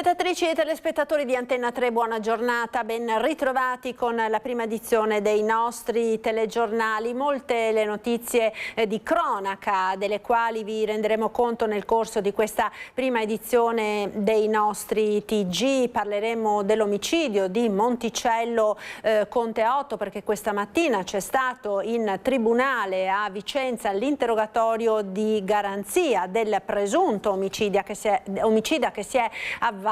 Spettatrici e telespettatori di Antenna 3, buona giornata, ben ritrovati con la prima edizione dei nostri telegiornali. Molte le notizie di cronaca delle quali vi renderemo conto nel corso di questa prima edizione dei nostri TG. Parleremo dell'omicidio di Monticello Conte 8 perché questa mattina c'è stato in tribunale a Vicenza l'interrogatorio di garanzia del presunto omicida che si è avvalso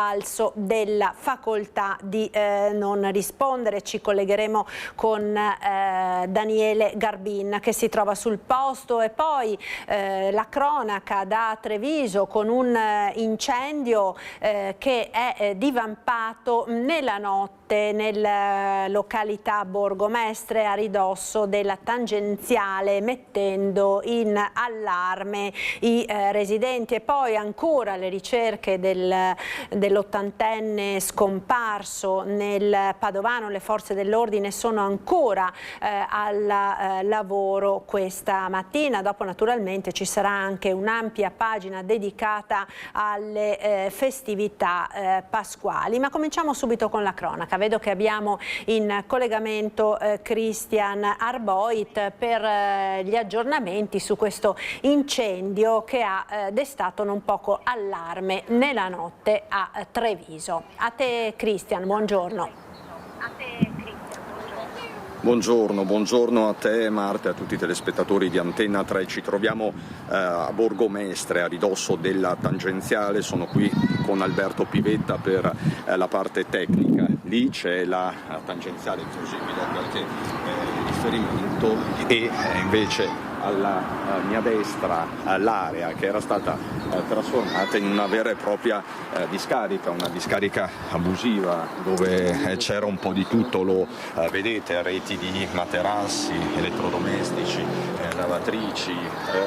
della facoltà di non rispondere. Ci collegheremo con Daniele Garbin che si trova sul posto, e poi la cronaca da Treviso con un incendio che è divampato nella notte nella località Borgomestre a ridosso della tangenziale, mettendo in allarme i residenti. E poi ancora le ricerche dell'ottantenne scomparso nel Padovano. Le forze dell'ordine sono ancora al lavoro questa mattina. Dopo naturalmente ci sarà anche un'ampia pagina dedicata alle festività pasquali, ma cominciamo subito con la cronaca. Vedo che abbiamo in collegamento Christian Arboit per gli aggiornamenti su questo incendio che ha destato non poco allarme nella notte a Treviso. A te Christian, buongiorno. Buongiorno a te Marta e a tutti i telespettatori di Antenna 3. Ci troviamo a Borgomestre, a ridosso della tangenziale. Sono qui con Alberto Pivetta per la parte tecnica. Lì c'è la tangenziale, così vi do qualche riferimento, e invece alla mia destra l'area che era stata trasformata in una vera e propria discarica, una discarica abusiva dove c'era un po' di tutto, lo vedete, reti di materassi, elettrodomestici, lavatrici,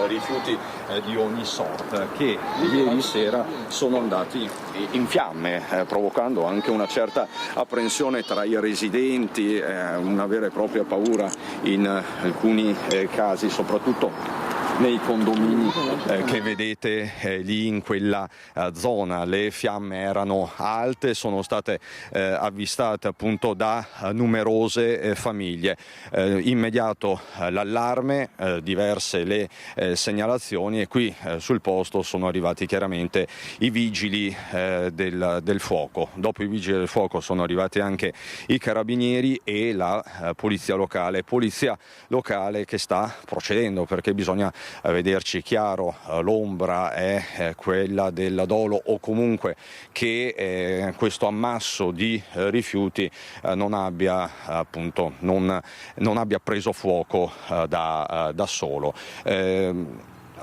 rifiuti di ogni sorta che ieri sera sono andati in fiamme, provocando anche una certa apprensione tra i residenti, una vera e propria paura in alcuni casi, soprattutto nei condomini che vedete lì in quella zona. Le fiamme erano alte, sono state avvistate appunto da numerose famiglie. Immediato l'allarme, diverse le segnalazioni, e qui sul posto sono arrivati chiaramente i vigili del fuoco. Dopo i vigili del fuoco sono arrivati anche i carabinieri e la polizia locale che sta procedendo, perché bisogna vederci chiaro, l'ombra è quella del dolo, o comunque che questo ammasso di rifiuti non abbia preso fuoco da solo.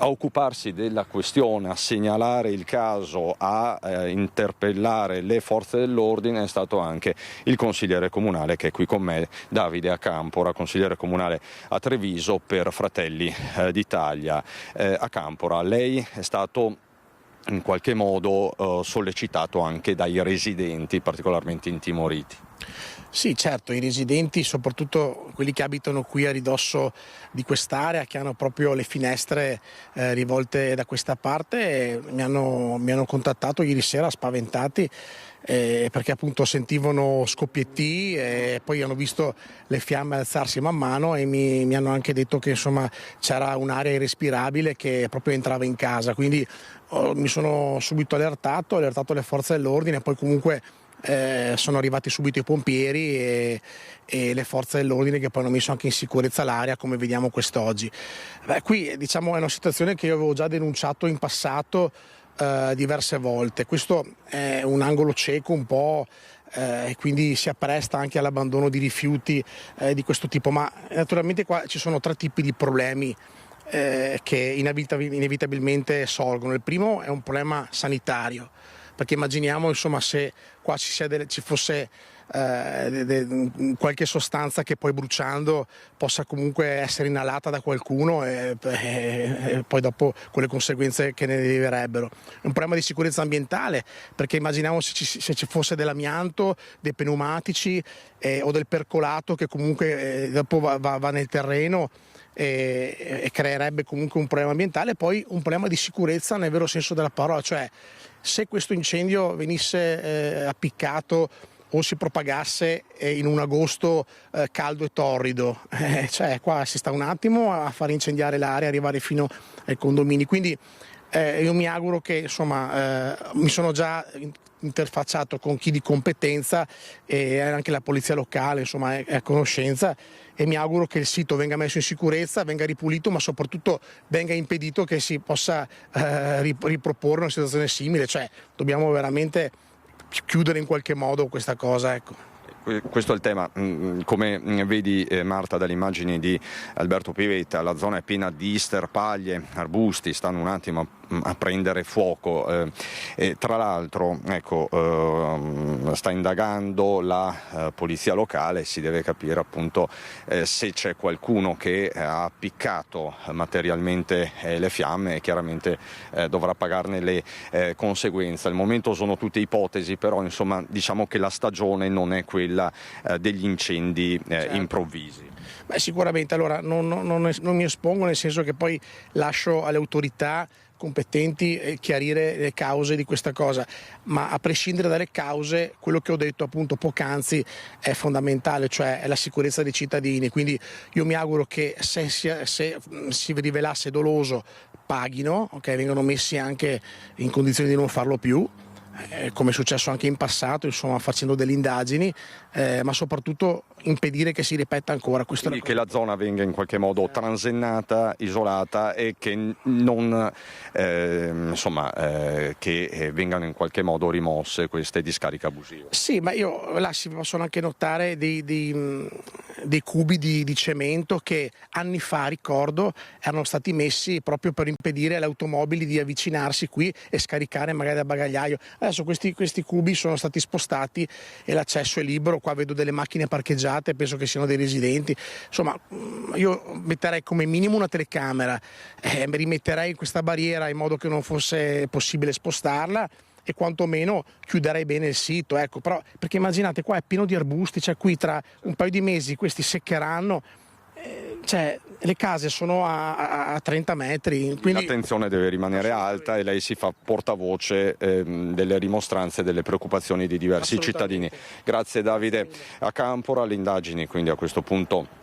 A occuparsi della questione, a segnalare il caso, a interpellare le forze dell'ordine è stato anche il consigliere comunale che è qui con me, Davide Acampora, consigliere comunale a Treviso per Fratelli d'Italia. Acampora, lei è stato in qualche modo sollecitato anche dai residenti particolarmente intimoriti. Sì, certo, i residenti, soprattutto quelli che abitano qui a ridosso di quest'area, che hanno proprio le finestre rivolte da questa parte, mi hanno contattato ieri sera spaventati perché appunto sentivano scoppietti e poi hanno visto le fiamme alzarsi man mano, e mi hanno anche detto che insomma c'era un'area irrespirabile che proprio entrava in casa, quindi mi sono subito allertato le forze dell'ordine. Poi comunque sono arrivati subito i pompieri e le forze dell'ordine, che poi hanno messo anche in sicurezza l'area, come vediamo quest'oggi. Qui diciamo è una situazione che io avevo già denunciato in passato diverse volte. Questo è un angolo cieco un po', e quindi si appresta anche all'abbandono di rifiuti di questo tipo, ma naturalmente qua ci sono tre tipi di problemi che inevitabilmente sorgono. Il primo è un problema sanitario, perché immaginiamo insomma se qua ci fosse qualche sostanza che poi bruciando possa comunque essere inalata da qualcuno e poi dopo con le conseguenze che ne deriverebbero. È un problema di sicurezza ambientale, perché immaginiamo se ci fosse dell'amianto, dei pneumatici o del percolato che comunque dopo va nel terreno e creerebbe comunque un problema ambientale, poi un problema di sicurezza nel vero senso della parola, cioè se questo incendio venisse appiccato o si propagasse in un agosto caldo e torrido, cioè qua si sta un attimo a far incendiare l'area, arrivare fino ai condomini, quindi io mi auguro che, insomma, mi sono già interfacciato con chi di competenza e anche la polizia locale, insomma, è a conoscenza, e mi auguro che il sito venga messo in sicurezza, venga ripulito, ma soprattutto venga impedito che si possa riproporre una situazione simile, cioè dobbiamo veramente chiudere in qualche modo questa cosa, ecco. Questo è il tema. Come vedi, Marta, dalle immagini di Alberto Pivetta, la zona è piena di sterpaglie, arbusti, stanno un attimo a prendere fuoco. Tra l'altro, ecco, sta indagando la polizia locale, si deve capire appunto se c'è qualcuno che ha appiccato materialmente le fiamme, e chiaramente dovrà pagarne le conseguenze. Al momento sono tutte ipotesi, però insomma diciamo che la stagione non è quella degli incendi improvvisi. Beh, sicuramente, allora non mi espongo, nel senso che poi lascio alle autorità competenti chiarire le cause di questa cosa, ma a prescindere dalle cause, quello che ho detto appunto poc'anzi è fondamentale, cioè è la sicurezza dei cittadini. Quindi io mi auguro che se si rivelasse doloso paghino, okay, vengano messi anche in condizioni di non farlo più, come è successo anche in passato, insomma, facendo delle indagini, ma soprattutto impedire che si ripeta ancora. Quindi che la zona venga in qualche modo transennata, isolata, e che non che vengano in qualche modo rimosse queste discariche abusive. Sì, ma là si possono anche notare dei cubi di cemento che anni fa, ricordo, erano stati messi proprio per impedire alle automobili di avvicinarsi qui e scaricare magari dal bagagliaio. Adesso questi cubi sono stati spostati e l'accesso è libero. Qua vedo delle macchine parcheggiate, penso che siano dei residenti. Insomma, io metterei come minimo una telecamera, rimetterei questa barriera in modo che non fosse possibile spostarla, e quantomeno chiuderei bene il sito, ecco. Però, perché immaginate, qua è pieno di arbusti, cioè qui tra un paio di mesi questi seccheranno, cioè le case sono a 30 metri. Quindi l'attenzione deve rimanere alta, e lei si fa portavoce delle rimostranze, delle preoccupazioni di diversi cittadini. Grazie Davide Acampora. Le indagini quindi a questo punto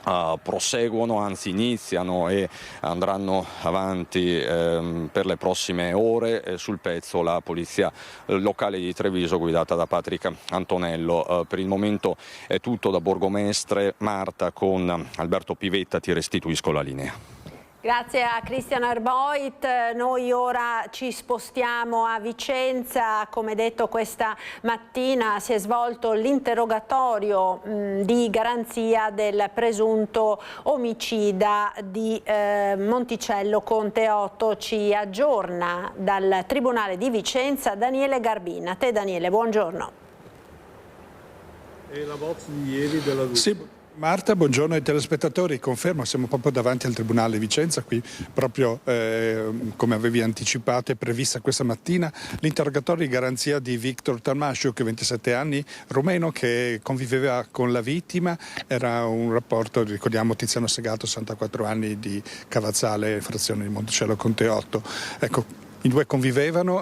proseguono, anzi iniziano e andranno avanti per le prossime ore. Sul pezzo la polizia locale di Treviso, guidata da Patrick Antonello. Per il momento è tutto da Borgomestre. Marta, con Alberto Pivetta ti restituisco la linea. Grazie a Cristian Arboit. Noi ora ci spostiamo a Vicenza. Come detto, questa mattina si è svolto l'interrogatorio di garanzia del presunto omicida di Monticello Conte 8. Ci aggiorna dal Tribunale di Vicenza Daniele Garbin. A te Daniele, buongiorno. E la voce di ieri della Sì. Marta, buongiorno ai telespettatori. Confermo, siamo proprio davanti al Tribunale di Vicenza, qui proprio come avevi anticipato è prevista questa mattina l'interrogatorio di garanzia di Victor Tămașuc, 27 anni, rumeno, che conviveva con la vittima. Era un rapporto, ricordiamo, Tiziano Segato, 64 anni, di Cavazzale, frazione di Monticello Conte 8. Ecco, i due convivevano,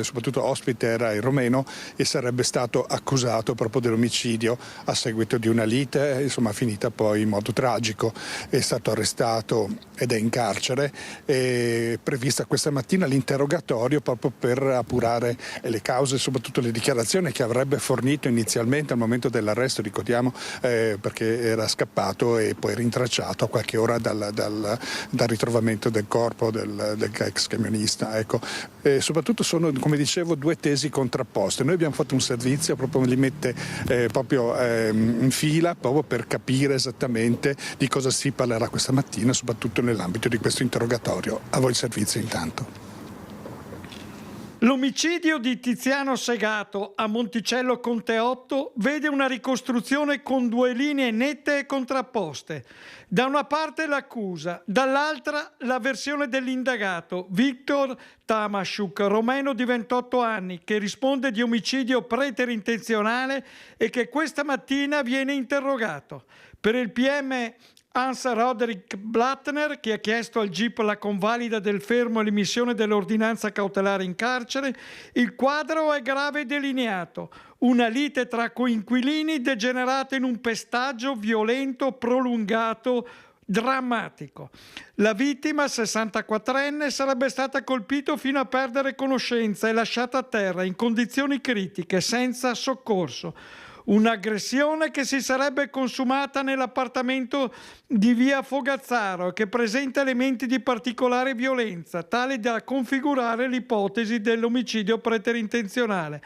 soprattutto ospite era il romeno, e sarebbe stato accusato proprio dell'omicidio a seguito di una lite, insomma finita poi in modo tragico. È stato arrestato ed è in carcere. È prevista questa mattina l'interrogatorio proprio per appurare le cause, soprattutto le dichiarazioni che avrebbe fornito inizialmente al momento dell'arresto, ricordiamo, perché era scappato e poi rintracciato a qualche ora dal ritrovamento del corpo del ex camionista. Ecco. Soprattutto sono, come dicevo, due tesi contrapposte. Noi abbiamo fatto un servizio, proprio li mette in fila, proprio per capire esattamente di cosa si parlerà questa mattina, soprattutto nell'ambito di questo interrogatorio. A voi il servizio intanto. L'omicidio di Tiziano Segato a Monticello Conte 8 vede una ricostruzione con due linee nette e contrapposte. Da una parte l'accusa, dall'altra la versione dell'indagato Victor Tămașuc, romeno di 28 anni, che risponde di omicidio preterintenzionale e che questa mattina viene interrogato. Per il PM Hans Roderick Blattner, che ha chiesto al GIP la convalida del fermo e l'emissione dell'ordinanza cautelare in carcere. Il quadro è grave e delineato. Una lite tra coinquilini degenerata in un pestaggio violento, prolungato, drammatico. La vittima, 64enne, sarebbe stata colpita fino a perdere conoscenza e lasciata a terra in condizioni critiche, senza soccorso. Un'aggressione che si sarebbe consumata nell'appartamento di via Fogazzaro, che presenta elementi di particolare violenza, tale da configurare l'ipotesi dell'omicidio preterintenzionale.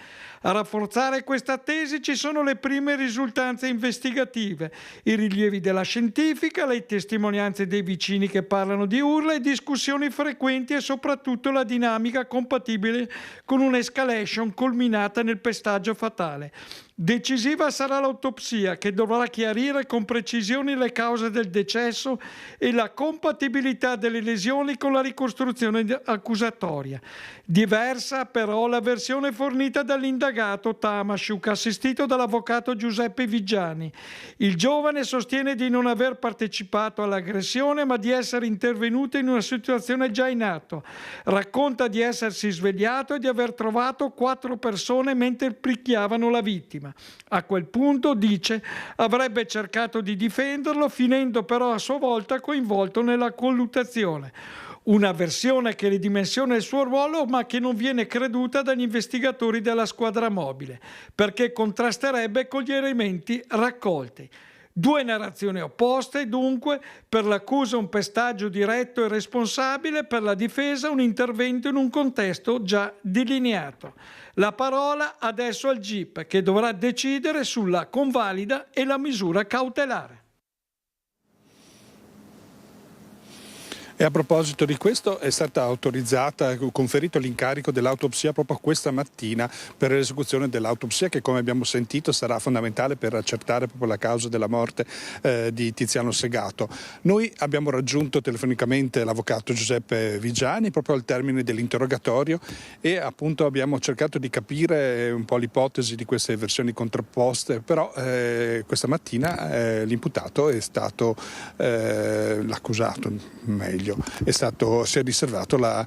A rafforzare questa tesi ci sono le prime risultanze investigative, i rilievi della scientifica, le testimonianze dei vicini che parlano di urla e discussioni frequenti e soprattutto la dinamica compatibile con un'escalation culminata nel pestaggio fatale. Decisiva sarà l'autopsia, che dovrà chiarire con precisione le cause del decesso e la compatibilità delle lesioni con la ricostruzione accusatoria. Diversa però la versione fornita dall'indagato Tamasiuk, assistito dall'avvocato Giuseppe Vigiani. Il giovane sostiene di non aver partecipato all'aggressione, ma di essere intervenuto in una situazione già in atto. Racconta di essersi svegliato e di aver trovato 4 persone mentre picchiavano la vittima. A quel punto, dice, avrebbe cercato di difenderlo, finendo però a sua volta coinvolto nella colluttazione. Una versione che ridimensiona il suo ruolo, ma che non viene creduta dagli investigatori della squadra mobile, perché contrasterebbe con gli elementi raccolti. 2 narrazioni opposte, dunque, per l'accusa un pestaggio diretto e responsabile, per la difesa un intervento in un contesto già delineato. La parola adesso al GIP, che dovrà decidere sulla convalida e la misura cautelare. E a proposito di questo è stata autorizzata, conferito l'incarico dell'autopsia proprio questa mattina per l'esecuzione dell'autopsia, che come abbiamo sentito sarà fondamentale per accertare proprio la causa della morte di Tiziano Segato. Noi abbiamo raggiunto telefonicamente l'avvocato Giuseppe Vigiani proprio al termine dell'interrogatorio e appunto abbiamo cercato di capire un po' l'ipotesi di queste versioni contrapposte, però questa mattina l'imputato è stato l'accusato, meglio, si è riservato la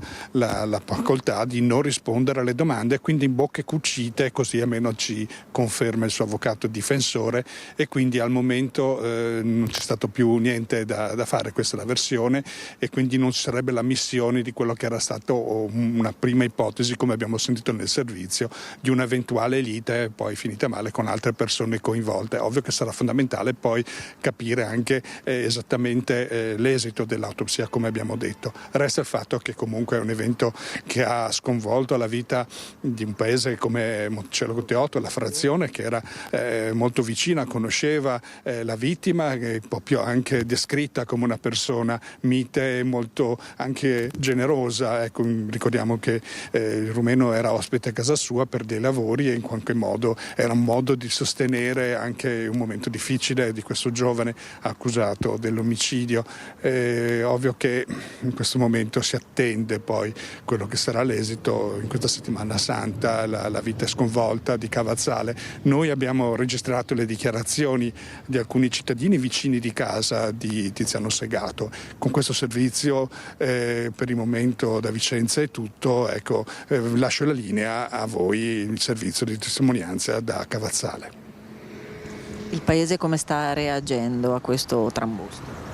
facoltà di non rispondere alle domande, quindi in bocche cucite, così almeno ci conferma il suo avvocato difensore, e quindi al momento non c'è stato più niente da fare. Questa è la versione, e quindi non ci sarebbe l'ammissione di quello che era stato una prima ipotesi, come abbiamo sentito nel servizio, di un'eventuale lite poi finita male con altre persone coinvolte. Ovvio che sarà fondamentale poi capire anche esattamente l'esito dell'autopsia, come abbiamo detto. Resta il fatto che comunque è un evento che ha sconvolto la vita di un paese come Monticello con Teotto, la frazione, che era molto vicina, conosceva la vittima, che è proprio anche descritta come una persona mite e molto anche generosa. Ecco, ricordiamo che il rumeno era ospite a casa sua per dei lavori e in qualche modo era un modo di sostenere anche un momento difficile di questo giovane accusato dell'omicidio. Ovvio che in questo momento si attende poi quello che sarà l'esito in questa settimana santa, la vita è sconvolta di Cavazzale. Noi abbiamo registrato le dichiarazioni di alcuni cittadini vicini di casa di Tiziano Segato. Con questo servizio per il momento da Vicenza è tutto. Ecco, lascio la linea a voi, il servizio di testimonianza da Cavazzale. Il paese come sta reagendo a questo trambusto?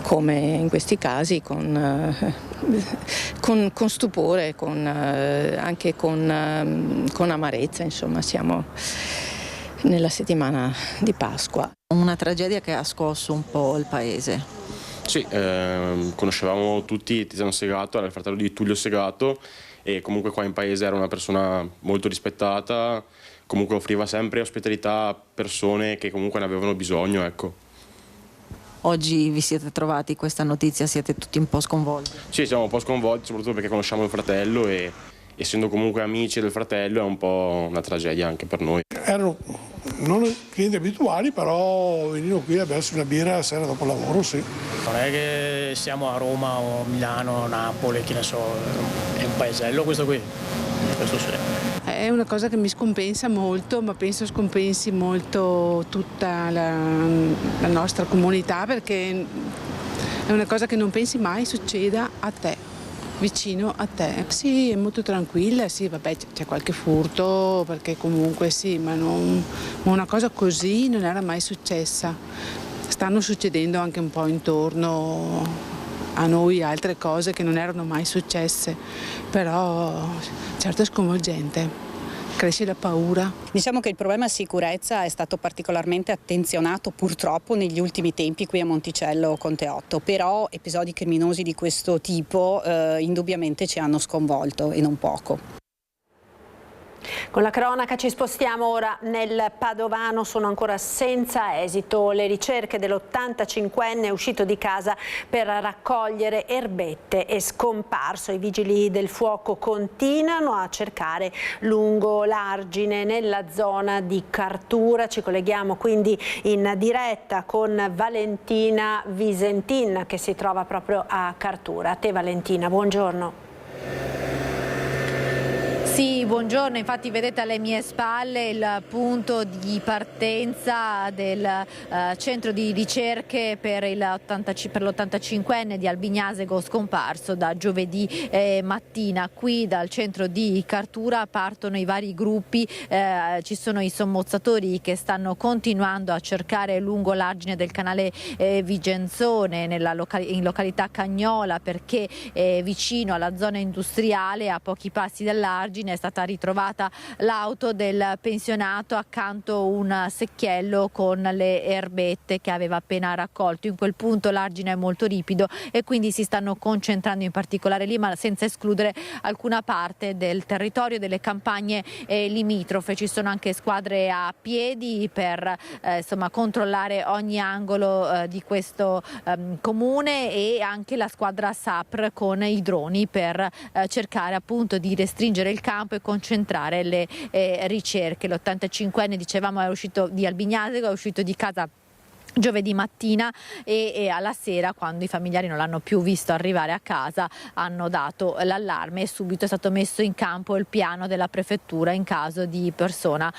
Come in questi casi, con stupore, anche con amarezza, insomma, siamo nella settimana di Pasqua. Una tragedia che ha scosso un po' il paese. Sì, conoscevamo tutti Tiziano Segato, era il fratello di Tullio Segato, e comunque qua in paese era una persona molto rispettata, comunque offriva sempre ospitalità a persone che comunque ne avevano bisogno, ecco. Oggi vi siete trovati questa notizia, siete tutti un po' sconvolti? Sì, siamo un po' sconvolti, soprattutto perché conosciamo il fratello e essendo comunque amici del fratello è un po' una tragedia anche per noi. Erano non clienti abituali, però venivano qui a bersi una birra la sera dopo il lavoro, sì. Non è che siamo a Roma o Milano, Napoli, che ne so, è un paesello questo qui. questo senso. È una cosa che mi scompensa molto, ma penso scompensi molto tutta la nostra comunità, perché è una cosa che non pensi mai succeda a te, vicino a te. Sì, è molto tranquilla, sì, vabbè, c'è qualche furto, perché comunque sì, ma una cosa così non era mai successa. Stanno succedendo anche un po' intorno a noi altre cose che non erano mai successe, però certo è sconvolgente. Cresce la paura. Diciamo che il problema sicurezza è stato particolarmente attenzionato purtroppo negli ultimi tempi qui a Monticello con Teotto, però episodi criminosi di questo tipo indubbiamente ci hanno sconvolto e non poco. Con la cronaca ci spostiamo ora nel Padovano, sono ancora senza esito le ricerche dell'85enne uscito di casa per raccogliere erbette e scomparso. I vigili del fuoco continuano a cercare lungo l'argine nella zona di Cartura. Ci colleghiamo quindi in diretta con Valentina Visentin che si trova proprio a Cartura. A te Valentina, buongiorno. Sì, buongiorno, infatti vedete alle mie spalle il punto di partenza del centro di ricerche per l'85enne di Albignasego scomparso da giovedì mattina. Qui dal centro di Cartura partono i vari gruppi, ci sono i sommozzatori che stanno continuando a cercare lungo l'argine del canale Vigenzone in località Cagnola, perché vicino alla zona industriale a pochi passi dall'argine è stata ritrovata l'auto del pensionato, accanto un secchiello con le erbette che aveva appena raccolto. In quel punto l'argine è molto ripido e quindi si stanno concentrando in particolare lì, ma senza escludere alcuna parte del territorio delle campagne limitrofe. Ci sono anche squadre a piedi per controllare ogni angolo di questo comune, e anche la squadra SAPR con i droni per cercare appunto di restringere il campo e concentrare le ricerche. L'85enne, dicevamo, è uscito di Albignasego, è uscito di casa giovedì mattina e alla sera, quando i familiari non l'hanno più visto arrivare a casa, hanno dato l'allarme e subito è stato messo in campo il piano della prefettura in caso di persona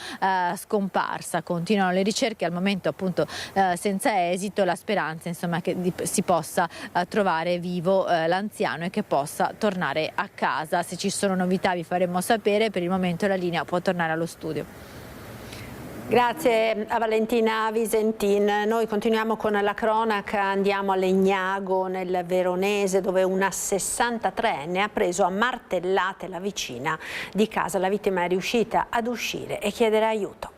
scomparsa. Continuano le ricerche, al momento appunto senza esito. La speranza insomma che si possa trovare vivo l'anziano e che possa tornare a casa. Se ci sono novità vi faremo sapere. Per il momento la linea può tornare allo studio. Grazie a Valentina Visentin. Noi continuiamo con la cronaca, andiamo a Legnago nel Veronese, dove una 63enne ha preso a martellate la vicina di casa. La vittima è riuscita ad uscire e chiedere aiuto.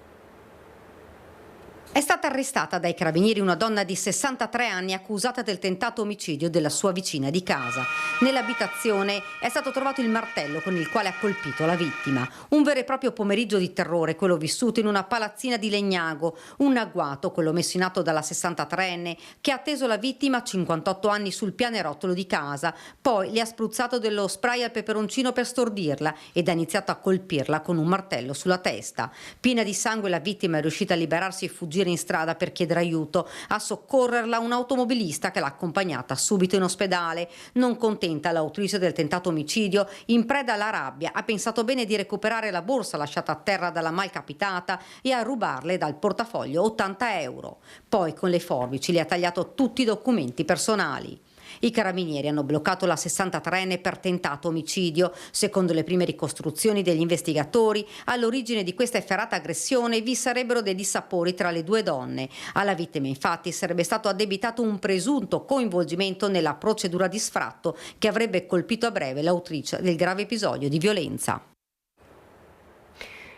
È stata arrestata dai carabinieri una donna di 63 anni accusata del tentato omicidio della sua vicina di casa. Nell'abitazione è stato trovato il martello con il quale ha colpito la vittima. Un vero e proprio pomeriggio di terrore, quello vissuto in una palazzina di Legnago. Un agguato, quello messo in atto dalla 63enne, che ha atteso la vittima a 58 anni sul pianerottolo di casa. Poi le ha spruzzato dello spray al peperoncino per stordirla ed ha iniziato a colpirla con un martello sulla testa. Piena di sangue, la vittima è riuscita a liberarsi e fuggire in strada per chiedere aiuto. A soccorrerla un automobilista che l'ha accompagnata subito in ospedale. Non contenta, l'autrice del tentato omicidio, in preda alla rabbia, ha pensato bene di recuperare la borsa lasciata a terra dalla malcapitata e a rubarle dal portafoglio 80 euro. Poi con le forbici le ha tagliato tutti i documenti personali. I carabinieri hanno bloccato la 63enne per tentato omicidio. Secondo le prime ricostruzioni degli investigatori, all'origine di questa efferata aggressione vi sarebbero dei dissapori tra le due donne. Alla vittima infatti sarebbe stato addebitato un presunto coinvolgimento nella procedura di sfratto che avrebbe colpito a breve l'autrice del grave episodio di violenza.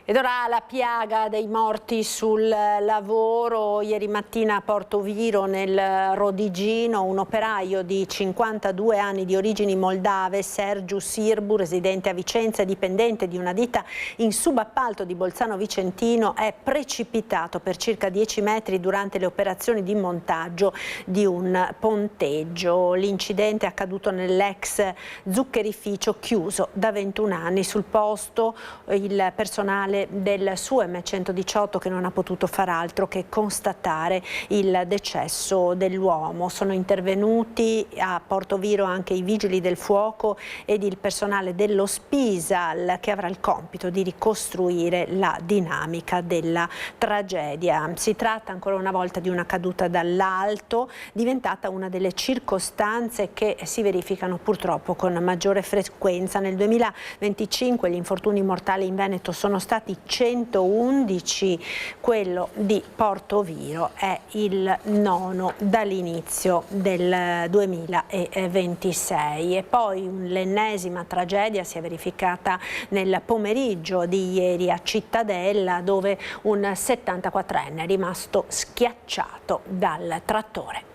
Ed ora la piaga dei morti sul lavoro. Ieri mattina a Portoviro, nel Rodigino, un operaio di 52 anni di origini moldave, Sergiu Sirbu, residente a Vicenza e dipendente di una ditta in subappalto di Bolzano Vicentino, è precipitato per circa 10 metri durante le operazioni di montaggio di un ponteggio. L'incidente è accaduto nell'ex zuccherificio chiuso da 21 anni. Sul posto il personale parte del suo M118 che non ha potuto far altro che constatare il decesso dell'uomo. Sono intervenuti a Portoviro anche i vigili del fuoco ed il personale dello Spisal, che avrà il compito di ricostruire la dinamica della tragedia. Si tratta ancora una volta di una caduta dall'alto, diventata una delle circostanze che si verificano purtroppo con maggiore frequenza. Nel 2025 gli infortuni mortali in Veneto sono stati 111, quello di Portoviro è il nono dall'inizio del 2026. E poi l'ennesima tragedia si è verificata nel pomeriggio di ieri a Cittadella, dove un 74enne è rimasto schiacciato dal trattore.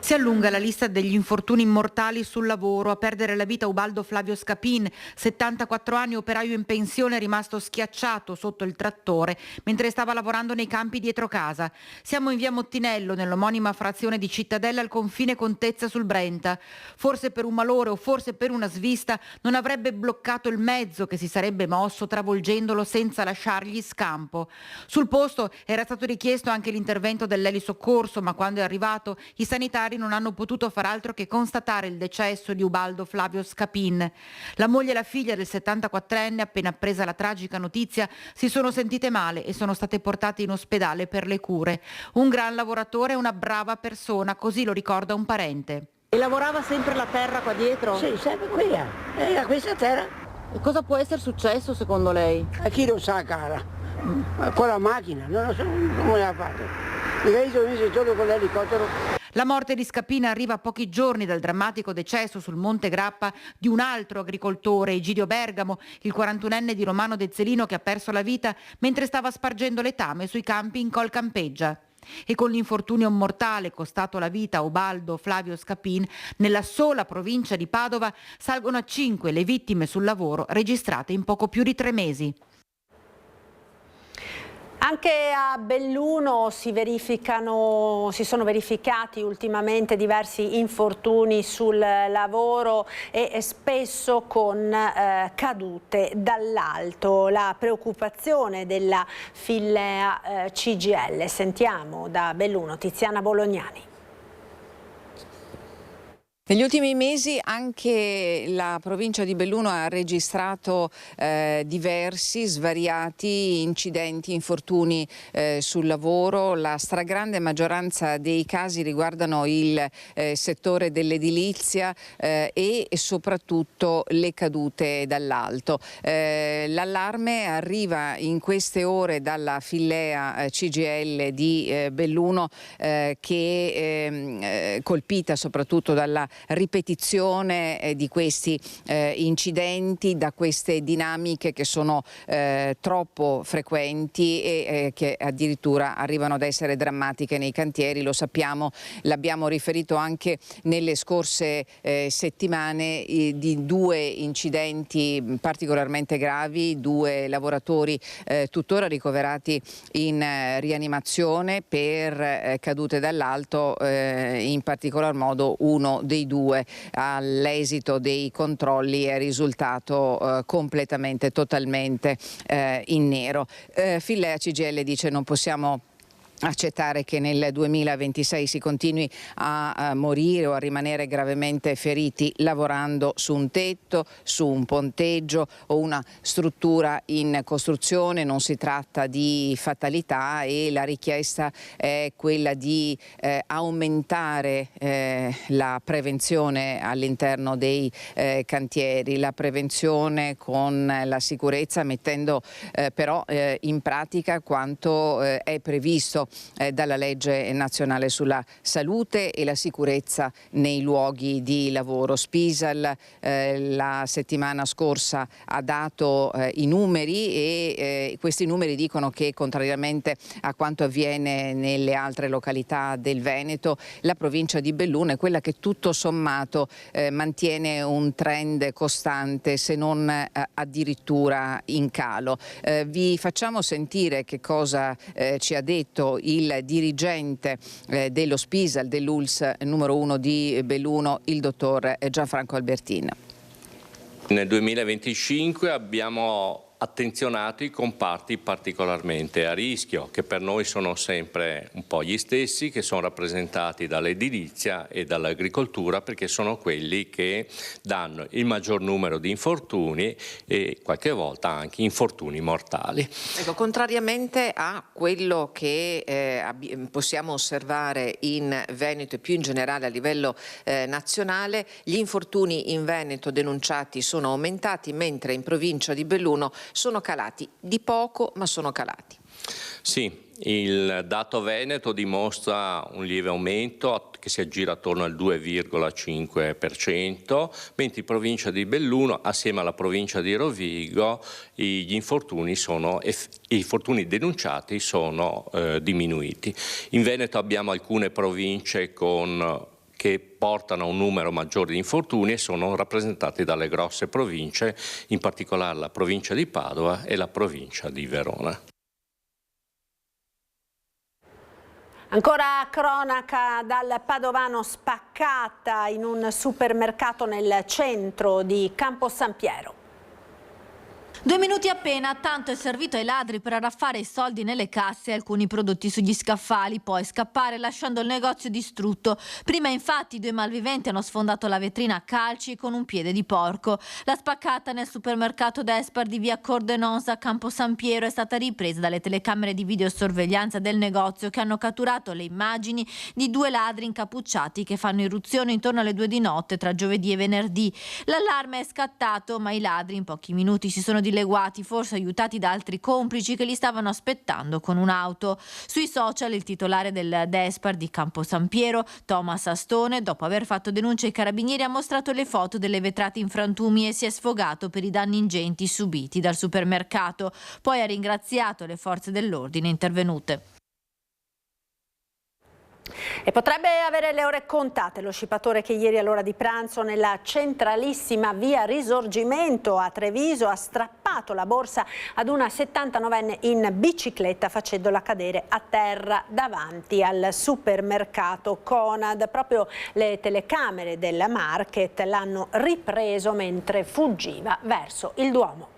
Si allunga la lista degli infortuni mortali sul lavoro. A perdere la vita Ubaldo Flavio Scapin, 74 anni, operaio in pensione, rimasto schiacciato sotto il trattore mentre stava lavorando nei campi dietro casa. Siamo in via Mottinello, nell'omonima frazione di Cittadella, al confine con Tezza sul Brenta. Forse per un malore o forse per una svista non avrebbe bloccato il mezzo, che si sarebbe mosso travolgendolo senza lasciargli scampo. Sul posto era stato richiesto anche l'intervento dell'elisoccorso, ma quando è arrivato i sanitari non hanno potuto far altro che constatare il decesso di Ubaldo Flavio Scapin. La moglie e la figlia del 74enne, appena appresa la tragica notizia, si sono sentite male e sono state portate in ospedale per le cure. Un gran lavoratore e una brava persona, così lo ricorda un parente. E lavorava sempre la terra qua dietro? Sì, sempre qui, era questa terra. E cosa può essere successo secondo lei? A chi lo sa, cara? Con la macchina, non lo so come l'ha fatto. Io ho visto solo con l'elicottero. La morte di Scapin arriva a pochi giorni dal drammatico decesso sul Monte Grappa di un altro agricoltore, Egidio Bergamo, il 41enne di Romano Dezzelino, che ha perso la vita mentre stava spargendo letame sui campi in Col Campeggia. E con l'infortunio mortale costato la vita a Ubaldo Flavio Scapin, nella sola provincia di Padova salgono a 5 le vittime sul lavoro registrate in poco più di 3 mesi. Anche a Belluno si sono verificati ultimamente diversi infortuni sul lavoro e spesso con cadute dall'alto. La preoccupazione della Fillea CGIL. Sentiamo da Belluno Tiziana Bolognani. Negli ultimi mesi anche la provincia di Belluno ha registrato diversi, svariati incidenti, infortuni sul lavoro. La stragrande maggioranza dei casi riguardano il settore dell'edilizia e soprattutto le cadute dall'alto. L'allarme arriva in queste ore dalla Fillea CGIL di Belluno che è colpita soprattutto dalla ripetizione di questi incidenti, da queste dinamiche che sono troppo frequenti e che addirittura arrivano ad essere drammatiche nei cantieri. Lo sappiamo, l'abbiamo riferito anche nelle scorse settimane di 2 incidenti particolarmente gravi, 2 lavoratori tuttora ricoverati in rianimazione per cadute dall'alto, in particolar modo uno dei 2 all'esito dei controlli è risultato completamente, totalmente in nero. Fillea CGIL dice: non possiamo accettare che nel 2026 si continui a morire o a rimanere gravemente feriti lavorando su un tetto, su un ponteggio o una struttura in costruzione. Non si tratta di fatalità e la richiesta è quella di aumentare la prevenzione all'interno dei cantieri, la prevenzione con la sicurezza, mettendo però in pratica quanto è previsto dalla legge nazionale sulla salute e la sicurezza nei luoghi di lavoro. Spisal la settimana scorsa ha dato i numeri e questi numeri dicono che, contrariamente a quanto avviene nelle altre località del Veneto, la provincia di Belluno è quella che tutto sommato mantiene un trend costante, se non addirittura in calo. Vi facciamo sentire che cosa ci ha detto il dirigente dello Spisal, dell'ULSS numero 1 di Belluno, il dottor Gianfranco Albertin. Nel 2025 abbiamo attenzionato i comparti particolarmente a rischio, che per noi sono sempre un po' gli stessi, che sono rappresentati dall'edilizia e dall'agricoltura, perché sono quelli che danno il maggior numero di infortuni e qualche volta anche infortuni mortali. Ecco, contrariamente a quello che possiamo osservare in Veneto e più in generale a livello nazionale, gli infortuni in Veneto denunciati sono aumentati, mentre in provincia di Belluno sono calati di poco, ma sono calati. Sì, il dato Veneto dimostra un lieve aumento che si aggira attorno al 2,5%, mentre in provincia di Belluno, assieme alla provincia di Rovigo, gli infortuni denunciati sono diminuiti. In Veneto abbiamo alcune province che portano a un numero maggiore di infortuni e sono rappresentati dalle grosse province, in particolare la provincia di Padova e la provincia di Verona. Ancora cronaca dal padovano, spaccata in un supermercato nel centro di Campo San Piero. 2 minuti appena, tanto è servito ai ladri per arraffare i soldi nelle casse e alcuni prodotti sugli scaffali, poi scappare lasciando il negozio distrutto. Prima infatti 2 malviventi hanno sfondato la vetrina a calci con un piede di porco. La spaccata nel supermercato Despar di via Cordenosa a Campo San Piero è stata ripresa dalle telecamere di videosorveglianza del negozio, che hanno catturato le immagini di 2 ladri incappucciati che fanno irruzione intorno alle 2 di notte tra giovedì e venerdì. L'allarme è scattato, ma i ladri in pochi minuti si sono dileguati, forse aiutati da altri complici che li stavano aspettando con un'auto. Sui social il titolare del Despar di Campo San Piero, Thomas Astone, dopo aver fatto denuncia ai carabinieri, ha mostrato le foto delle vetrate in frantumi e si è sfogato per i danni ingenti subiti dal supermercato. Poi ha ringraziato le forze dell'ordine intervenute. E potrebbe avere le ore contate lo scippatore che ieri all'ora di pranzo nella centralissima via Risorgimento a Treviso ha strappato la borsa ad una 79enne in bicicletta facendola cadere a terra davanti al supermercato Conad. Proprio le telecamere della Market l'hanno ripreso mentre fuggiva verso il Duomo.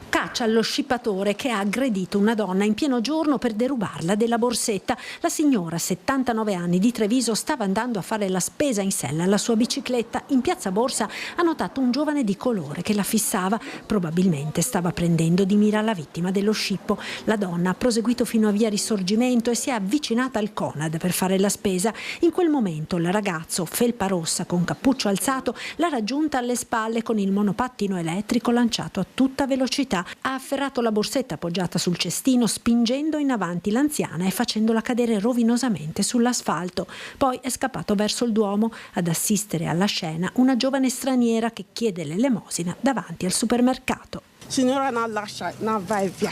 Caccia allo scippatore che ha aggredito una donna in pieno giorno per derubarla della borsetta. La signora, 79 anni, di Treviso, stava andando a fare la spesa in sella alla sua bicicletta. In piazza Borsa ha notato un giovane di colore che la fissava. Probabilmente stava prendendo di mira la vittima dello scippo. La donna ha proseguito fino a via Risorgimento e si è avvicinata al Conad per fare la spesa. In quel momento il ragazzo, felpa rossa con cappuccio alzato, l'ha raggiunta alle spalle con il monopattino elettrico lanciato a tutta velocità. Ha afferrato la borsetta appoggiata sul cestino, spingendo in avanti l'anziana e facendola cadere rovinosamente sull'asfalto. Poi è scappato verso il Duomo. Ad assistere alla scena una giovane straniera che chiede l'elemosina davanti al supermercato. Signora non lascia, non vai via.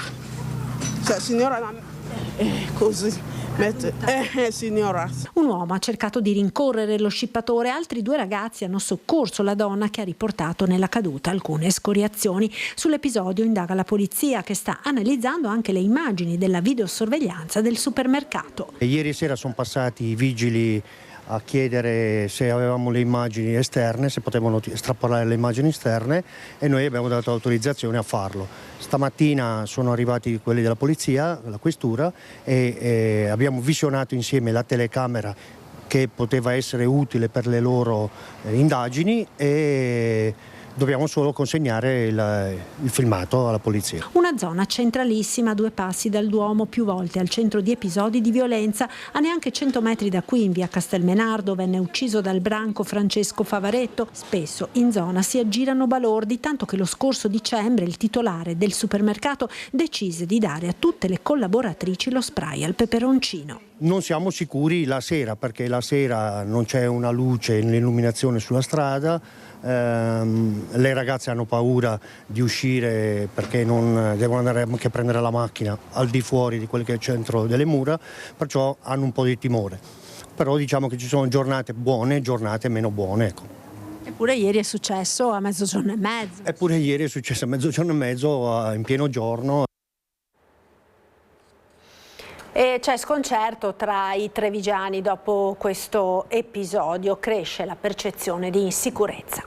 Cioè, signora non... così. Signora. Un uomo ha cercato di rincorrere lo scippatore, altri 2 ragazzi hanno soccorso la donna che ha riportato nella caduta alcune escoriazioni. Sull'episodio indaga la polizia, che sta analizzando anche le immagini della videosorveglianza del supermercato. Ieri sera sono passati i vigili a chiedere se avevamo le immagini esterne, se potevano estrapolare le immagini esterne, e noi abbiamo dato autorizzazione a farlo. Stamattina sono arrivati quelli della polizia, la questura, e abbiamo visionato insieme la telecamera che poteva essere utile per le loro indagini, e dobbiamo solo consegnare il filmato alla polizia. Una zona centralissima a 2 passi dal Duomo, più volte al centro di episodi di violenza. A neanche 100 metri da qui, in via Castelmenardo, venne ucciso dal branco Francesco Favaretto. Spesso in zona si aggirano balordi, tanto che lo scorso dicembre il titolare del supermercato decise di dare a tutte le collaboratrici lo spray al peperoncino. Non siamo sicuri la sera, perché la sera non c'è una luce, l'illuminazione sulla strada. Le ragazze hanno paura di uscire perché non devono andare anche a prendere la macchina al di fuori di quel che è il centro delle mura, perciò hanno un po' di timore. Però diciamo che ci sono giornate buone e giornate meno buone, ecco. Eppure ieri è successo a mezzogiorno e mezzo. Eppure ieri è successo a mezzogiorno e mezzo, in pieno giorno. E c'è sconcerto tra i trevigiani dopo questo episodio, cresce la percezione di insicurezza.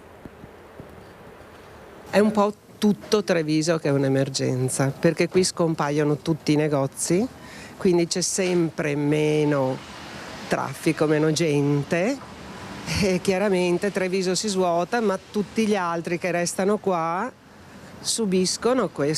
È un po' tutto Treviso che è un'emergenza, perché qui scompaiono tutti i negozi, quindi c'è sempre meno traffico, meno gente e chiaramente Treviso si svuota, ma tutti gli altri che restano qua subiscono questo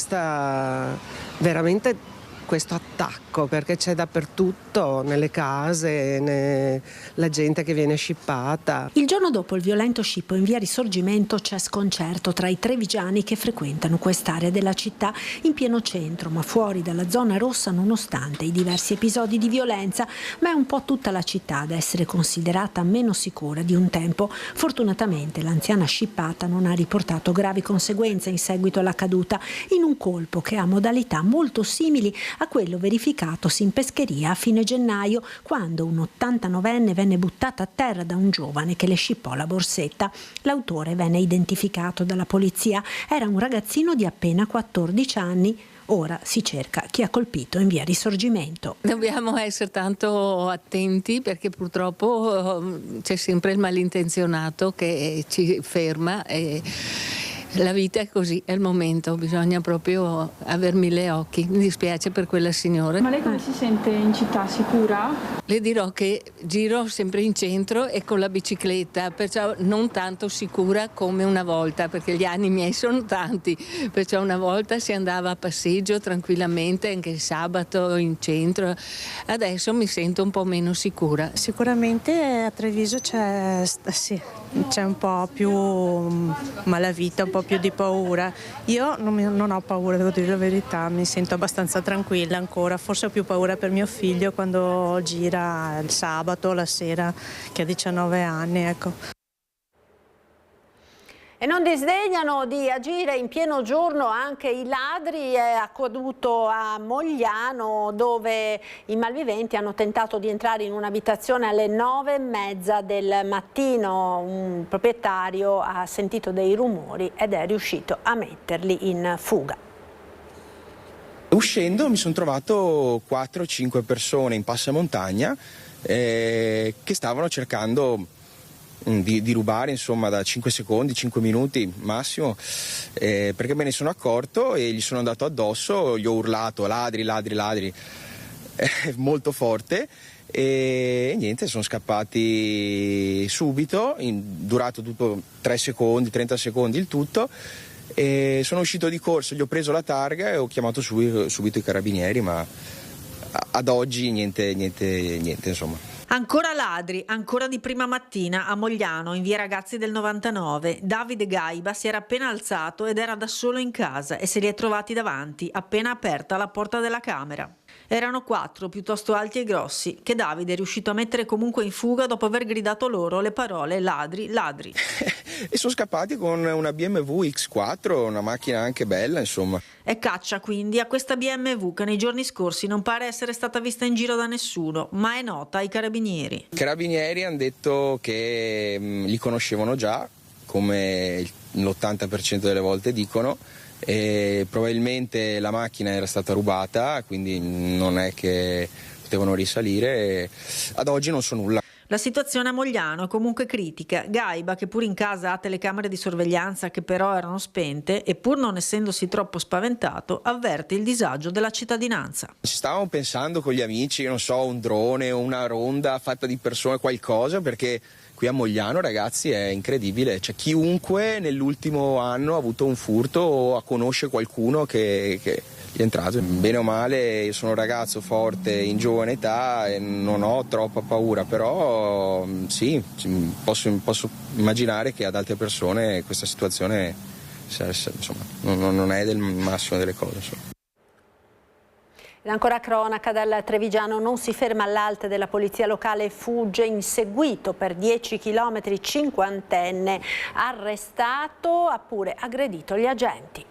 attacco, perché c'è dappertutto, nelle case, la gente che viene scippata. Il giorno dopo il violento scippo in via Risorgimento c'è sconcerto tra i trevigiani che frequentano quest'area della città in pieno centro, ma fuori dalla zona rossa nonostante i diversi episodi di violenza, ma è un po' tutta la città ad essere considerata meno sicura di un tempo. Fortunatamente l'anziana scippata non ha riportato gravi conseguenze in seguito alla caduta in un colpo che ha modalità molto simili a quello verificatosi in pescheria a fine gennaio, quando un 89enne venne buttata a terra da un giovane che le scippò la borsetta. L'autore venne identificato dalla polizia, era un ragazzino di appena 14 anni. Ora si cerca chi ha colpito in via Risorgimento. Dobbiamo essere tanto attenti perché purtroppo c'è sempre il malintenzionato che ci ferma e la vita è così, è il momento, bisogna proprio aver 1000 occhi. Mi dispiace per quella signora. Ma lei come si sente in città, sicura? Le dirò che giro sempre in centro e con la bicicletta, perciò non tanto sicura come una volta, perché gli anni miei sono tanti, perciò una volta si andava a passeggio tranquillamente anche il sabato in centro, adesso mi sento un po' meno sicura. Sicuramente a Treviso c'è un po' più malavita, un po' più di paura. Io non ho paura, devo dire la verità, mi sento abbastanza tranquilla ancora, forse ho più paura per mio figlio quando gira il sabato, la sera, che ha 19 anni, ecco. E non disdegnano di agire in pieno giorno anche i ladri. È accaduto a Mogliano, dove i malviventi hanno tentato di entrare in un'abitazione alle 9:30 del mattino. Un proprietario ha sentito dei rumori ed è riuscito a metterli in fuga. Uscendo mi sono trovato 4-5 persone in passamontagna che stavano cercando di rubare, insomma, da 5 secondi, 5 minuti massimo, perché me ne sono accorto e gli sono andato addosso, gli ho urlato ladri, ladri, ladri, molto forte, e niente, sono scappati subito, durato tutto 3 secondi, 30 secondi il tutto, e sono uscito di corsa, gli ho preso la targa e ho chiamato subito i carabinieri, ma ad oggi niente insomma. Ancora ladri, ancora di prima mattina a Mogliano, in via Ragazzi del 99. Davide Gaiba si era appena alzato ed era da solo in casa e se li è trovati davanti, appena aperta la porta della camera. Erano 4, piuttosto alti e grossi, che Davide è riuscito a mettere comunque in fuga dopo aver gridato loro le parole ladri, ladri. E sono scappati con una BMW X4, una macchina anche bella, insomma. E caccia quindi a questa BMW che nei giorni scorsi non pare essere stata vista in giro da nessuno, ma è nota ai carabinieri. I carabinieri hanno detto che li conoscevano già, come l'80% delle volte dicono, e probabilmente la macchina era stata rubata, quindi non è che potevano risalire. Ad oggi non so nulla. La situazione a Mogliano è comunque critica. Gaiba, che pur in casa ha telecamere di sorveglianza che però erano spente, e pur non essendosi troppo spaventato, avverte il disagio della cittadinanza. Ci stavamo pensando con gli amici, non so, un drone o una ronda fatta di persone, qualcosa, perché qui a Mogliano, ragazzi, è incredibile. Cioè, chiunque nell'ultimo anno ha avuto un furto o conosce qualcuno che è entrato. Bene o male, io sono un ragazzo forte in giovane età e non ho troppa paura, però sì, posso immaginare che ad altre persone questa situazione, insomma, non è del massimo delle cose, insomma. Ed ancora cronaca dal Trevigiano, non si ferma all'alte della polizia locale, fugge inseguito per 10 km, cinquantenne, arrestato, ha pure aggredito gli agenti.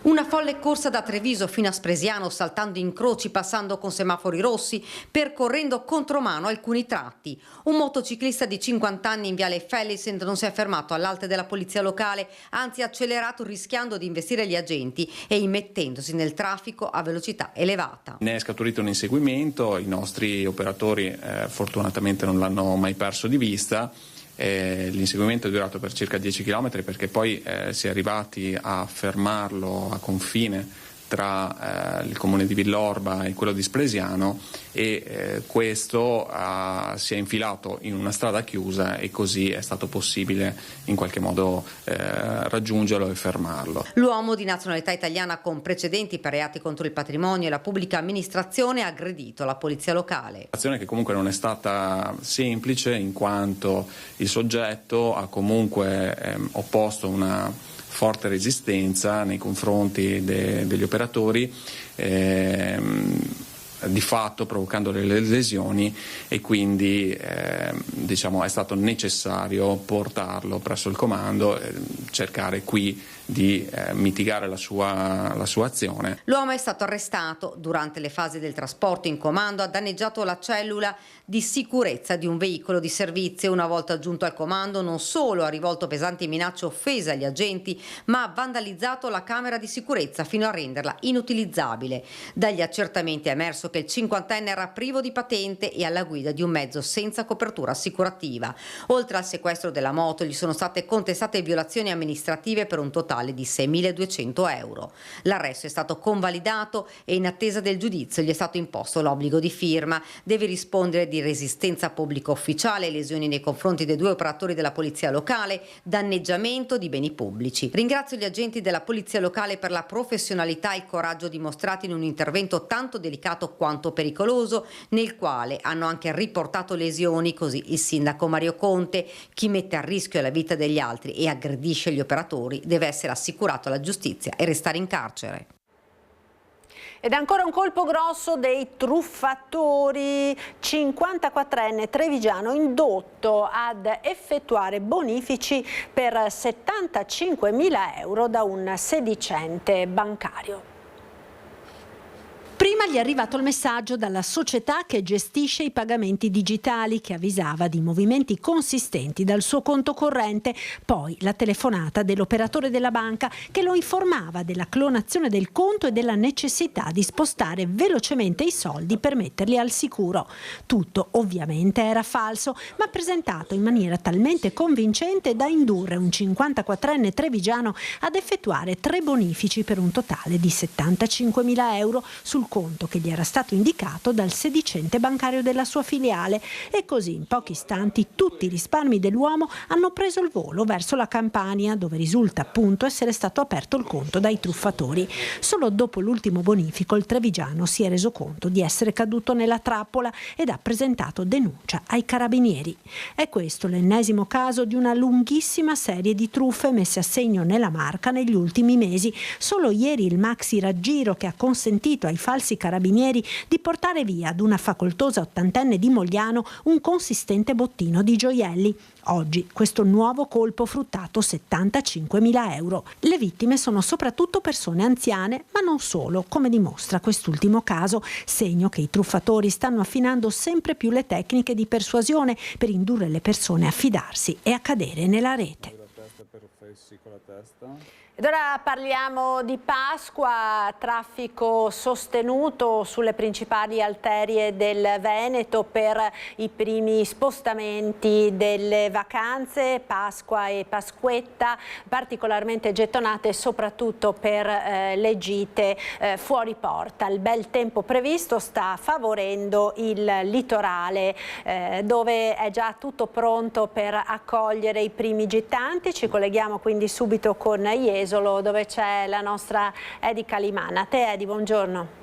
Una folle corsa da Treviso fino a Spresiano, saltando incroci, passando con semafori rossi, percorrendo contromano alcuni tratti. Un motociclista di 50 anni in viale Fellis non si è fermato all'alte della polizia locale, anzi ha accelerato rischiando di investire gli agenti e immettendosi nel traffico a velocità elevata. Ne è scaturito un inseguimento, i nostri operatori fortunatamente non l'hanno mai perso di vista. L'inseguimento è durato per circa 10 km perché poi si è arrivati a fermarlo a confine tra il comune di Villorba e quello di Spresiano, e questo si è infilato in una strada chiusa e così è stato possibile in qualche modo raggiungerlo e fermarlo. L'uomo di nazionalità italiana con precedenti per reati contro il patrimonio e la pubblica amministrazione ha aggredito la polizia locale. L'azione che comunque non è stata semplice, in quanto il soggetto ha comunque opposto una forte resistenza nei confronti degli operatori, di fatto provocando delle lesioni, e quindi è stato necessario portarlo presso il comando, cercare qui di mitigare la sua azione. L'uomo è stato arrestato. Durante le fasi del trasporto in comando ha danneggiato la cellula di sicurezza di un veicolo di servizio. Una volta giunto al comando non solo ha rivolto pesanti minacce e offese agli agenti, ma ha vandalizzato la camera di sicurezza fino a renderla inutilizzabile. Dagli accertamenti è emerso che il 50enne era privo di patente e alla guida di un mezzo senza copertura assicurativa. Oltre al sequestro della moto gli sono state contestate violazioni amministrative per un totale di 6.200 euro. L'arresto è stato convalidato e in attesa del giudizio gli è stato imposto l'obbligo di firma. Deve rispondere di resistenza pubblica ufficiale, lesioni nei confronti dei 2 operatori della polizia locale, danneggiamento di beni pubblici. Ringrazio gli agenti della polizia locale per la professionalità e il coraggio dimostrati in un intervento tanto delicato quanto pericoloso, nel quale hanno anche riportato lesioni, così il sindaco Mario Conte. Chi mette a rischio la vita degli altri e aggredisce gli operatori deve essere assicurato alla giustizia e restare in carcere. Ed ancora un colpo grosso dei truffatori. 54enne trevigiano indotto ad effettuare bonifici per 75.000 euro da un sedicente bancario. Prima gli è arrivato il messaggio dalla società che gestisce i pagamenti digitali, che avvisava di movimenti consistenti dal suo conto corrente, poi la telefonata dell'operatore della banca che lo informava della clonazione del conto e della necessità di spostare velocemente i soldi per metterli al sicuro. Tutto ovviamente era falso, ma presentato in maniera talmente convincente da indurre un 54enne trevigiano ad effettuare 3 bonifici per un totale di 75.000 euro sul conto che gli era stato indicato dal sedicente bancario della sua filiale, e così in pochi istanti tutti i risparmi dell'uomo hanno preso il volo verso la Campania, dove risulta appunto essere stato aperto il conto dai truffatori. Solo dopo l'ultimo bonifico il trevigiano si è reso conto di essere caduto nella trappola ed ha presentato denuncia ai carabinieri. È questo l'ennesimo caso di una lunghissima serie di truffe messe a segno nella Marca negli ultimi mesi. Solo ieri il maxi raggiro che ha consentito ai falsi carabinieri di portare via ad una facoltosa ottantenne di Mogliano un consistente bottino di gioielli. Oggi questo nuovo colpo fruttato 75.000 euro. Le vittime sono soprattutto persone anziane, ma non solo, come dimostra quest'ultimo caso, segno che i truffatori stanno affinando sempre più le tecniche di persuasione per indurre le persone a fidarsi e a cadere nella rete. Ed ora parliamo di Pasqua, traffico sostenuto sulle principali arterie del Veneto per i primi spostamenti delle vacanze, Pasqua e Pasquetta, particolarmente gettonate soprattutto per le gite fuori porta. Il bel tempo previsto sta favorendo il litorale dove è già tutto pronto per accogliere i primi gittanti. Ci colleghiamo quindi subito con Jesolo, dove c'è la nostra Edi Calimana. A te Edi, buongiorno.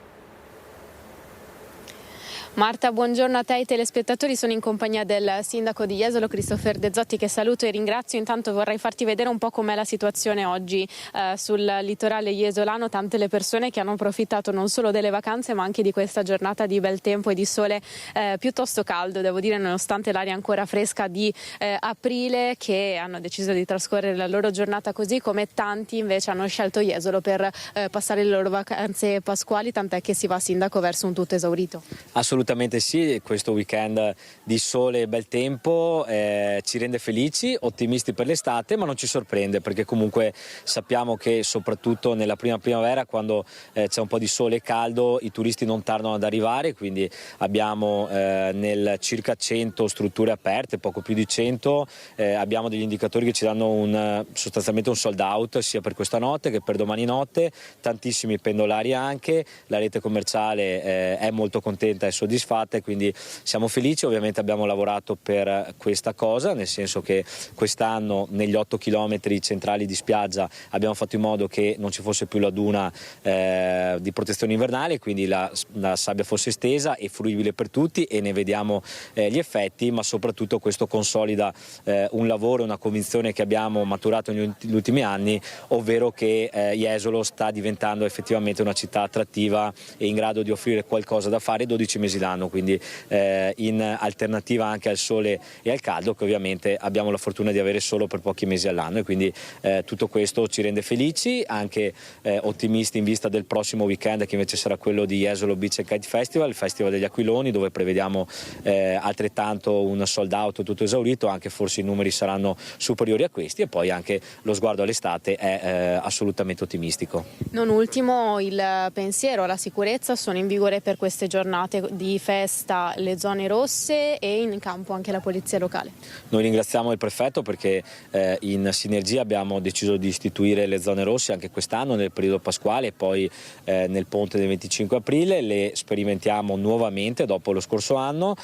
Marta, buongiorno a te e ai telespettatori. Sono in compagnia del sindaco di Jesolo, Christopher De Zotti, che saluto e ringrazio. Intanto vorrei farti vedere un po' com'è la situazione oggi sul litorale jesolano. Tante le persone che hanno approfittato non solo delle vacanze ma anche di questa giornata di bel tempo e di sole piuttosto caldo, devo dire, nonostante l'aria ancora fresca di aprile, che hanno deciso di trascorrere la loro giornata così, come tanti invece hanno scelto Jesolo per passare le loro vacanze pasquali, tant'è che si va, sindaco, verso un tutto esaurito. Assolutamente Assolutamente sì, questo weekend di sole e bel tempo ci rende felici, ottimisti per l'estate, ma non ci sorprende perché comunque sappiamo che soprattutto nella prima primavera, quando c'è un po' di sole e caldo, i turisti non tardano ad arrivare, quindi abbiamo nel circa 100 strutture aperte, poco più di 100, abbiamo degli indicatori che ci danno sostanzialmente un sold out sia per questa notte che per domani notte, tantissimi pendolari anche, la rete commerciale è molto contenta e soddisfatta e quindi siamo felici. Ovviamente abbiamo lavorato per questa cosa, nel senso che quest'anno negli 8 chilometri centrali di spiaggia abbiamo fatto in modo che non ci fosse più la duna di protezione invernale, quindi la sabbia fosse estesa e fruibile per tutti e ne vediamo gli effetti, ma soprattutto questo consolida un lavoro, una convinzione che abbiamo maturato negli ultimi anni, ovvero che Jesolo sta diventando effettivamente una città attrattiva e in grado di offrire qualcosa da fare 12 mesi l'anno, quindi in alternativa anche al sole e al caldo che ovviamente abbiamo la fortuna di avere solo per pochi mesi all'anno, e quindi tutto questo ci rende felici, anche ottimisti in vista del prossimo weekend che invece sarà quello di Jesolo Beach and Kite Festival, il Festival degli Aquiloni, dove prevediamo altrettanto un sold out tutto esaurito, anche forse i numeri saranno superiori a questi, e poi anche lo sguardo all'estate è assolutamente ottimistico. Non ultimo il pensiero alla sicurezza, sono in vigore per queste giornate di festa le zone rosse e in campo anche la polizia locale. Noi ringraziamo il prefetto perché in sinergia abbiamo deciso di istituire le zone rosse anche quest'anno nel periodo pasquale e poi nel ponte del 25 aprile, le sperimentiamo nuovamente dopo lo scorso anno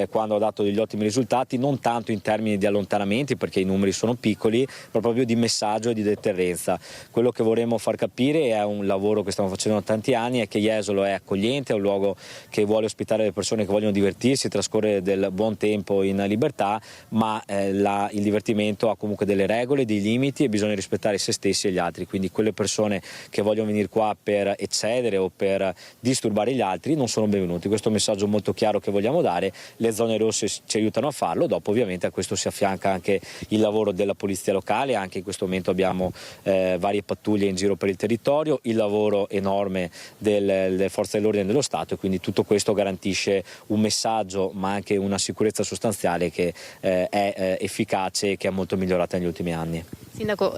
quando ha dato degli ottimi risultati, non tanto in termini di allontanamenti perché i numeri sono piccoli, ma proprio di messaggio e di deterrenza. Quello che vorremmo far capire, è un lavoro che stiamo facendo da tanti anni, è che Jesolo è accogliente, è un luogo che vuole ospitare le persone che vogliono divertirsi, trascorrere del buon tempo in libertà, ma il divertimento ha comunque delle regole, dei limiti e bisogna rispettare se stessi e gli altri, quindi quelle persone che vogliono venire qua per eccedere o per disturbare gli altri non sono benvenuti. Questo è un messaggio molto chiaro che vogliamo dare, le zone rosse ci aiutano a farlo, dopo ovviamente a questo si affianca anche il lavoro della polizia locale, anche in questo momento abbiamo varie pattuglie in giro per il territorio, il lavoro enorme delle forze dell'ordine dello Stato, e quindi tutto questo garantisce un messaggio ma anche una sicurezza sostanziale che è efficace e che è molto migliorata negli ultimi anni. Sindaco,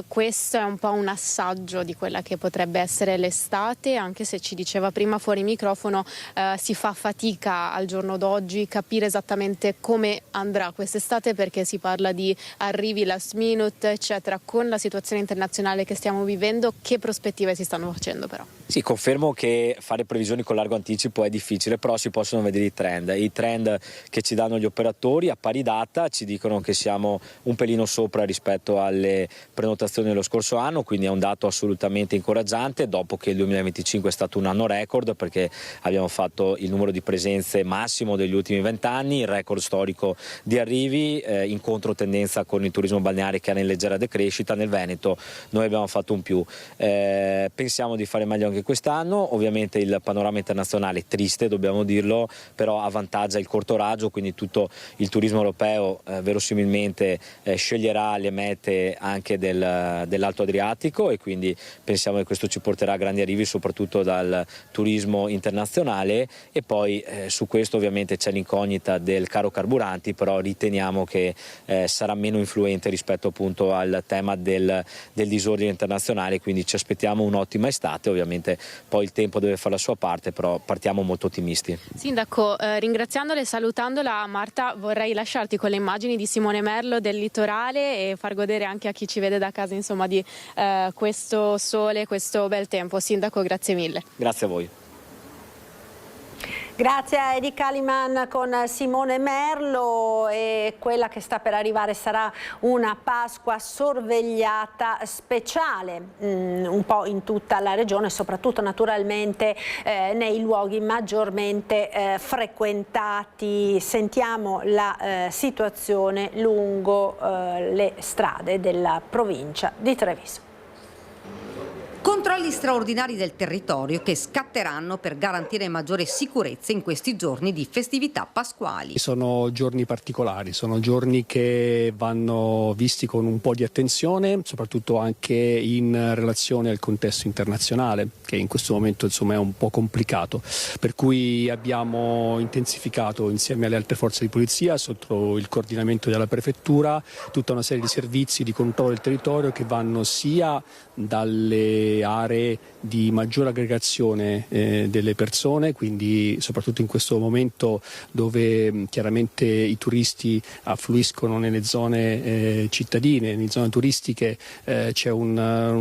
questo è un po' un assaggio di quella che potrebbe essere l'estate, anche se ci diceva prima fuori microfono si fa fatica al giorno d'oggi capire esattamente come andrà quest'estate perché si parla di arrivi last minute eccetera. Con la situazione internazionale che stiamo vivendo, che prospettive si stanno facendo però? Sì, confermo che fare previsioni con largo anticipo è difficile, però si possono vedere i trend che ci danno gli operatori a pari data ci dicono che siamo un pelino sopra rispetto alle prenotazioni dello scorso anno, quindi è un dato assolutamente incoraggiante, dopo che il 2025 è stato un anno record perché abbiamo fatto il numero di presenze massimo degli ultimi 20 anni, il record storico di arrivi, in controtendenza con il turismo balneare che è in leggera decrescita. Nel Veneto noi abbiamo fatto un più, pensiamo di fare meglio anche quest'anno. Ovviamente il panorama internazionale è triste, dobbiamo dirlo, però avvantaggia il corto raggio, quindi tutto il turismo europeo verosimilmente sceglierà le mete anche dell'Alto Adriatico, e quindi pensiamo che questo ci porterà a grandi arrivi soprattutto dal turismo internazionale. E poi su questo ovviamente c'è l'incognita del caro carburanti, però riteniamo che sarà meno influente rispetto appunto al tema del disordine internazionale, quindi ci aspettiamo un'ottima estate. Ovviamente poi il tempo deve fare la sua parte, però partiamo molto ottimisti. Sindaco, ringraziandola e salutandola, Marta, vorrei lasciarti con le immagini di Simone Merlo del litorale e far godere anche a chi ci vede da casa insomma di questo sole, questo bel tempo. Sindaco, grazie mille. Grazie a voi. Grazie a Edi Kaliman con Simone Merlo, e quella che sta per arrivare sarà una Pasqua sorvegliata speciale un po' in tutta la regione, soprattutto naturalmente nei luoghi maggiormente frequentati. Sentiamo la situazione lungo le strade della provincia di Treviso. Controlli straordinari del territorio che scatteranno per garantire maggiore sicurezza in questi giorni di festività pasquali. Sono giorni particolari, sono giorni che vanno visti con un po' di attenzione, soprattutto anche in relazione al contesto internazionale, che in questo momento insomma è un po' complicato, per cui abbiamo intensificato insieme alle altre forze di polizia, sotto il coordinamento della prefettura, tutta una serie di servizi di controllo del territorio che vanno sia dalle aree di maggiore aggregazione delle persone, quindi soprattutto in questo momento dove chiaramente i turisti affluiscono nelle zone cittadine, nelle zone turistiche c'è un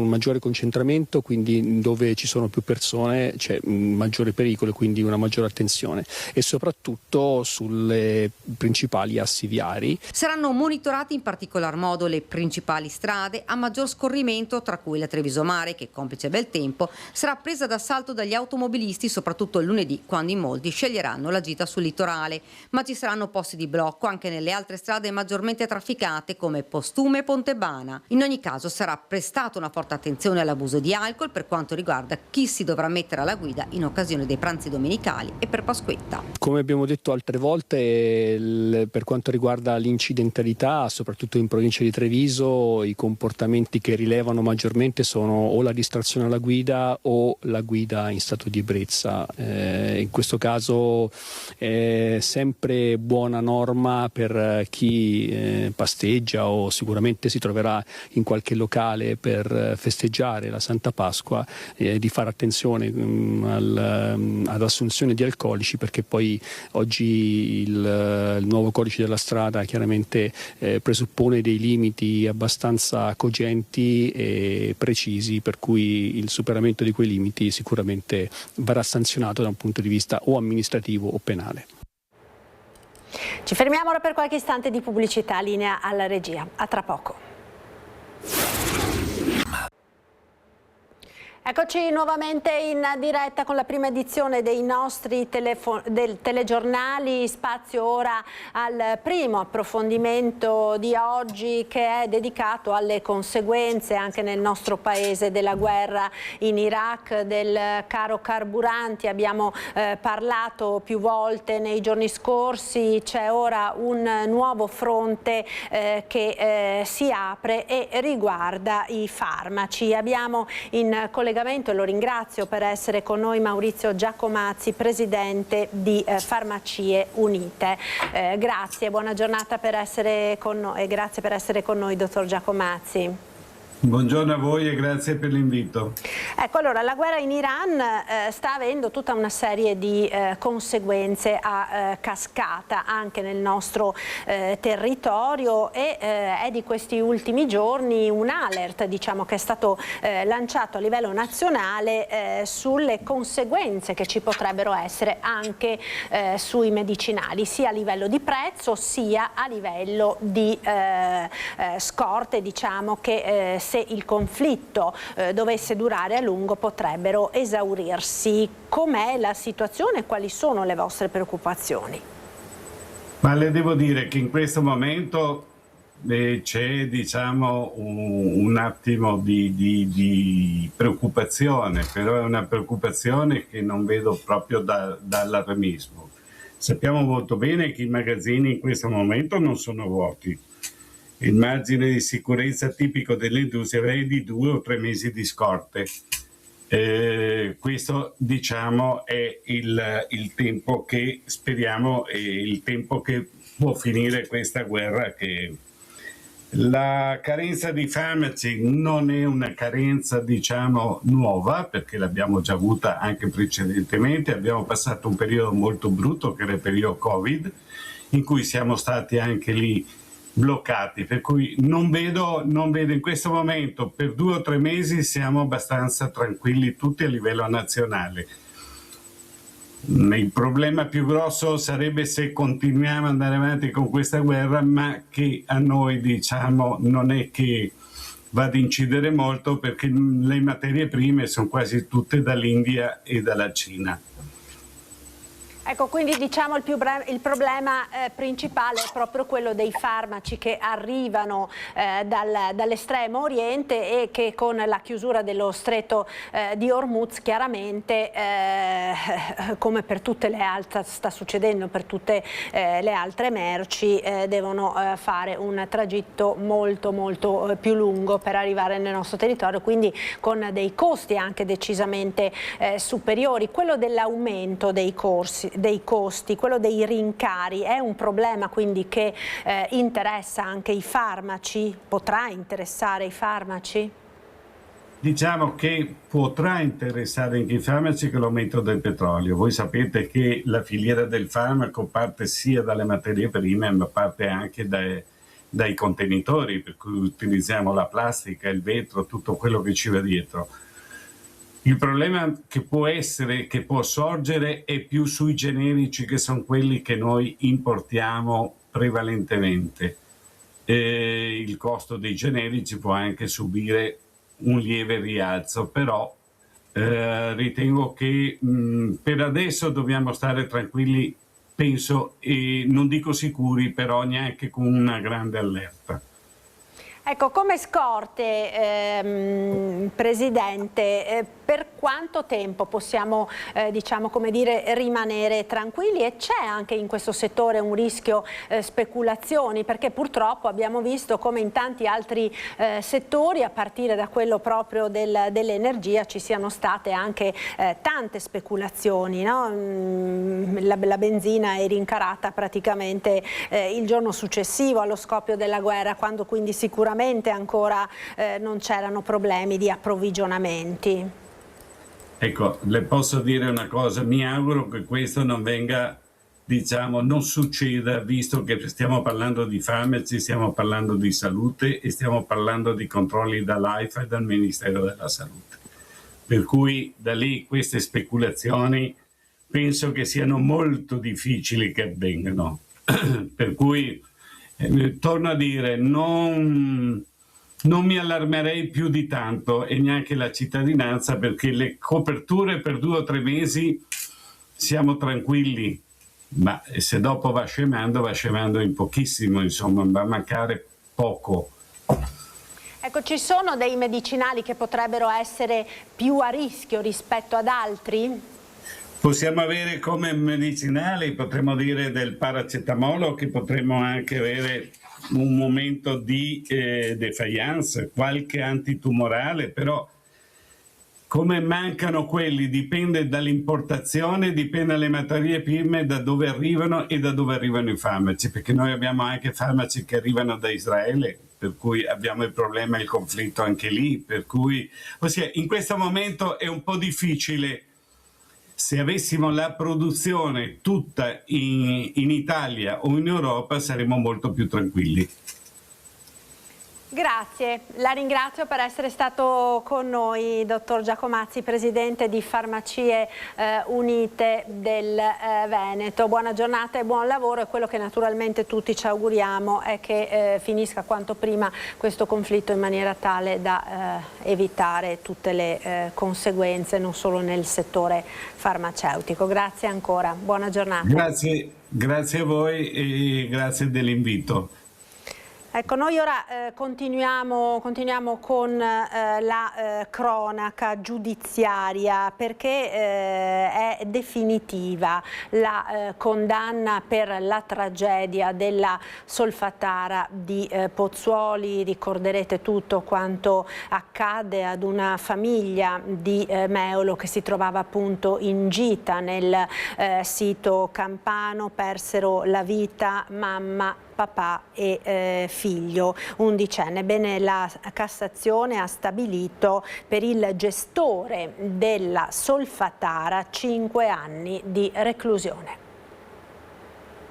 maggiore concentramento, quindi dove ci sono più persone c'è un maggiore pericolo e quindi una maggiore attenzione, e soprattutto sulle principali assi viari. Saranno monitorati in particolar modo le principali strade a maggior scorrimento, tra cui la Treviso Mare, che complice bel tempo sarà presa d'assalto dagli automobilisti, soprattutto il lunedì, quando in molti sceglieranno la gita sul litorale. Ma ci saranno posti di blocco anche nelle altre strade maggiormente trafficate come Postume e Pontebana. In ogni caso sarà prestata una forte attenzione all'abuso di alcol per quanto riguarda chi si dovrà mettere alla guida in occasione dei pranzi domenicali e per Pasquetta. Come abbiamo detto altre volte, per quanto riguarda l'incidentalità, soprattutto in provincia di Treviso, i comportamenti che rilevano maggiormente sono o la distrazione alla guida o la guida in stato di ebbrezza. In questo caso è sempre buona norma per chi pasteggia o sicuramente si troverà in qualche locale per festeggiare la Santa Pasqua, di fare attenzione ad assunzione di alcolici, perché poi oggi il nuovo codice della strada chiaramente presuppone dei limiti abbastanza cogenti e precisi, per cui il superamento di quei limiti sicuramente verrà sanzionato da un punto di vista o amministrativo o penale. Ci fermiamo ora per qualche istante di pubblicità, linea alla regia. A tra poco. Eccoci nuovamente in diretta con la prima edizione dei nostri telegiornali, spazio ora al primo approfondimento di oggi, che è dedicato alle conseguenze anche nel nostro paese della guerra in Iraq, del caro carburanti. Abbiamo parlato più volte nei giorni scorsi, c'è ora un nuovo fronte che si apre e riguarda i farmaci. Abbiamo in collegamento, e lo ringrazio per essere con noi, Maurizio Giacomazzi, presidente di Farmacie Unite. Grazie, buona giornata per essere con noi, e grazie per essere con noi, dottor Giacomazzi. Buongiorno a voi e grazie per l'invito. Ecco, allora, la guerra in Iran sta avendo tutta una serie di conseguenze a cascata anche nel nostro territorio, e è di questi ultimi giorni un alert, diciamo, che è stato lanciato a livello nazionale sulle conseguenze che ci potrebbero essere anche sui medicinali, sia a livello di prezzo sia a livello di scorte, diciamo, che se il conflitto dovesse durare a lungo potrebbero esaurirsi. Com'è la situazione? Quali sono le vostre preoccupazioni? Ma le devo dire che in questo momento c'è, diciamo, un attimo di preoccupazione, però è una preoccupazione che non vedo proprio dall'allarmismo. Sappiamo molto bene che i magazzini in questo momento non sono vuoti. Il margine di sicurezza tipico dell'industria è di 2 o 3 mesi di scorte. Questo, diciamo, è il tempo che speriamo, è il tempo che può finire questa guerra. La carenza di farmaci non è una carenza, diciamo, nuova, perché l'abbiamo già avuta anche precedentemente. Abbiamo passato un periodo molto brutto, che era il periodo Covid, in cui siamo stati anche lì bloccati, per cui non vedo in questo momento, per 2 o 3 mesi siamo abbastanza tranquilli tutti a livello nazionale. Il problema più grosso sarebbe se continuiamo ad andare avanti con questa guerra, ma che a noi, diciamo, non è che va ad incidere molto, perché le materie prime sono quasi tutte dall'India e dalla Cina. Ecco, quindi diciamo il problema principale è proprio quello dei farmaci che arrivano dall'estremo oriente e che con la chiusura dello stretto di Hormuz chiaramente, come per tutte le altre, sta succedendo per tutte le altre merci, devono fare un tragitto molto più lungo per arrivare nel nostro territorio, quindi con dei costi anche decisamente superiori. Quello dell'aumento dei costi, quello dei rincari è un problema quindi che interessa anche i farmaci, potrà interessare i farmaci? Diciamo che potrà interessare anche i farmaci con l'aumento del petrolio. Voi sapete che la filiera del farmaco parte sia dalle materie prime ma parte anche dai contenitori, per cui utilizziamo la plastica, il vetro, tutto quello che ci va dietro. Il problema che può sorgere è più sui generici, che sono quelli che noi importiamo prevalentemente. Il costo dei generici può anche subire un lieve rialzo, però ritengo che per adesso dobbiamo stare tranquilli, penso, e non dico sicuri, però neanche con una grande allerta. Ecco, come scorte, Presidente, per quanto tempo possiamo diciamo, come dire, rimanere tranquilli? E c'è anche in questo settore un rischio speculazioni, perché purtroppo abbiamo visto come in tanti altri settori, a partire da quello proprio dell'energia, ci siano state anche tante speculazioni, no? La benzina è rincarata praticamente il giorno successivo allo scoppio della guerra, quando quindi sicuramente ancora non c'erano problemi di approvvigionamenti. Ecco, le posso dire una cosa, mi auguro che questo non venga, diciamo, non succeda, visto che stiamo parlando di farmaci, stiamo parlando di salute e stiamo parlando di controlli dall'AIFA e dal Ministero della Salute. Per cui da lì queste speculazioni penso che siano molto difficili che avvengano. Per cui torno a dire, non mi allarmerei più di tanto, e neanche la cittadinanza, perché le coperture per 2 o 3 mesi siamo tranquilli, ma se dopo va scemando in pochissimo, insomma, va a mancare poco. Ecco, ci sono dei medicinali che potrebbero essere più a rischio rispetto ad altri? Possiamo avere come medicinali, potremmo dire, del paracetamolo, che potremmo anche avere un momento di defiance, qualche antitumorale, però come mancano quelli dipende dall'importazione, dipende dalle materie prime, da dove arrivano e da dove arrivano i farmaci, perché noi abbiamo anche farmaci che arrivano da Israele, per cui abbiamo il problema, il conflitto anche lì, per cui ossia, in questo momento è un po' difficile. Se avessimo la produzione tutta in Italia o in Europa saremmo molto più tranquilli. Grazie, la ringrazio per essere stato con noi, dottor Giacomazzi, presidente di Farmacie Unite del Veneto. Buona giornata e buon lavoro, e quello che naturalmente tutti ci auguriamo è che finisca quanto prima questo conflitto, in maniera tale da evitare tutte le conseguenze non solo nel settore farmaceutico. Grazie ancora, buona giornata. Grazie a voi e grazie dell'invito. Ecco, noi ora continuiamo con la cronaca giudiziaria, perché è definitiva la condanna per la tragedia della Solfatara di Pozzuoli. Ricorderete tutto quanto accadde ad una famiglia di Meolo che si trovava appunto in gita nel sito campano. Persero la vita mamma, papà e figlio undicenne. Bene, la Cassazione ha stabilito per il gestore della Solfatara 5 anni di reclusione.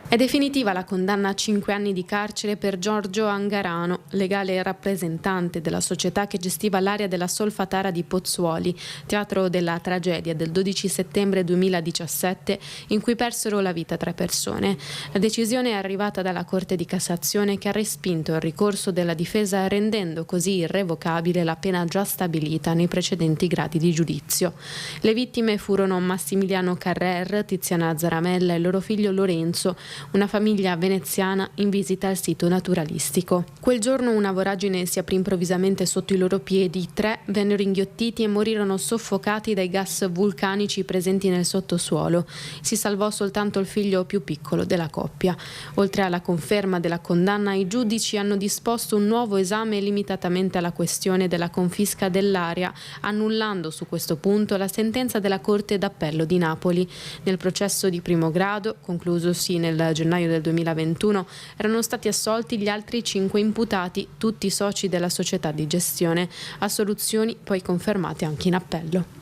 È definitiva la condanna a 5 anni di carcere per Giorgio Angarano, legale rappresentante della società che gestiva l'area della Solfatara di Pozzuoli, teatro della tragedia del 12 settembre 2017 in cui persero la vita 3 persone. La decisione è arrivata dalla Corte di Cassazione che ha respinto il ricorso della difesa rendendo così irrevocabile la pena già stabilita nei precedenti gradi di giudizio. Le vittime furono Massimiliano Carrer, Tiziana Zaramella e il loro figlio Lorenzo, una famiglia veneziana in visita al sito naturalistico. Quel giorno una voragine si aprì improvvisamente sotto i loro piedi, 3 vennero inghiottiti e morirono soffocati dai gas vulcanici presenti nel sottosuolo. Si salvò soltanto il figlio più piccolo della coppia. Oltre alla conferma della condanna, i giudici hanno disposto un nuovo esame limitatamente alla questione della confisca dell'area, annullando su questo punto la sentenza della Corte d'Appello di Napoli. Nel processo di primo grado, conclusosi nel gennaio del 2021, erano stati assolti gli altri 5 imputati, tutti soci della società di gestione, assoluzioni poi confermate anche in appello.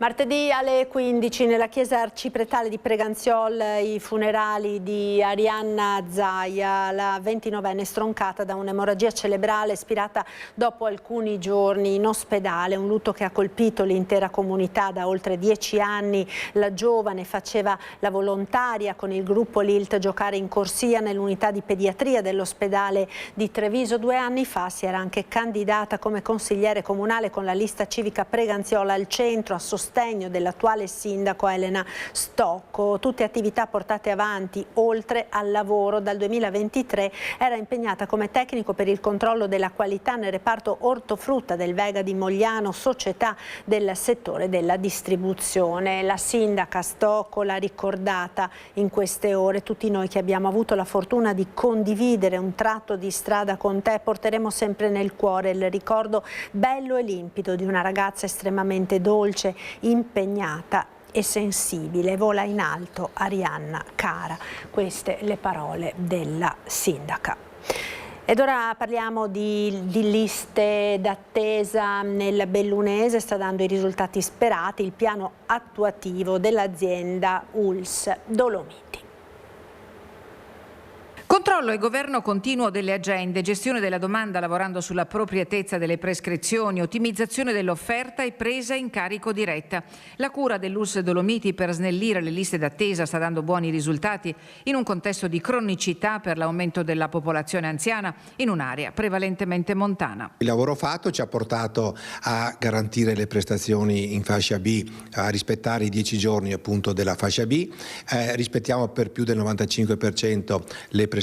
Martedì alle 15 nella chiesa arcipretale di Preganziol i funerali di Arianna Zaia, la 29enne stroncata da un'emorragia cerebrale spirata dopo alcuni giorni in ospedale, un lutto che ha colpito l'intera comunità da oltre 10 anni. La giovane faceva la volontaria con il gruppo Lilt giocare in corsia nell'unità di pediatria dell'ospedale di Treviso. 2 anni fa si era anche candidata come consigliere comunale con la lista civica Preganziola al centro a sostegno dell'attuale sindaco Elena Stocco. Tutte attività portate avanti oltre al lavoro. Dal 2023 era impegnata come tecnico per il controllo della qualità nel reparto ortofrutta del Vega di Mogliano, società del settore della distribuzione. La sindaca Stocco l'ha ricordata in queste ore. Tutti noi che abbiamo avuto la fortuna di condividere un tratto di strada con te porteremo sempre nel cuore il ricordo bello e limpido di una ragazza estremamente dolce, impegnata e sensibile. Vola in alto Arianna cara. Queste le parole della sindaca. Ed ora parliamo di liste d'attesa nel Bellunese. Sta dando i risultati sperati il piano attuativo dell'azienda ULSS Dolomiti. Controllo e governo continuo delle agende, gestione della domanda lavorando sulla appropriatezza delle prescrizioni, ottimizzazione dell'offerta e presa in carico diretta. La cura dell'ULSS Dolomiti per snellire le liste d'attesa sta dando buoni risultati in un contesto di cronicità per l'aumento della popolazione anziana in un'area prevalentemente montana. Il lavoro fatto ci ha portato a garantire le prestazioni in fascia B, a rispettare i 10 giorni appunto della fascia B, rispettiamo per più del 95% le prestazioni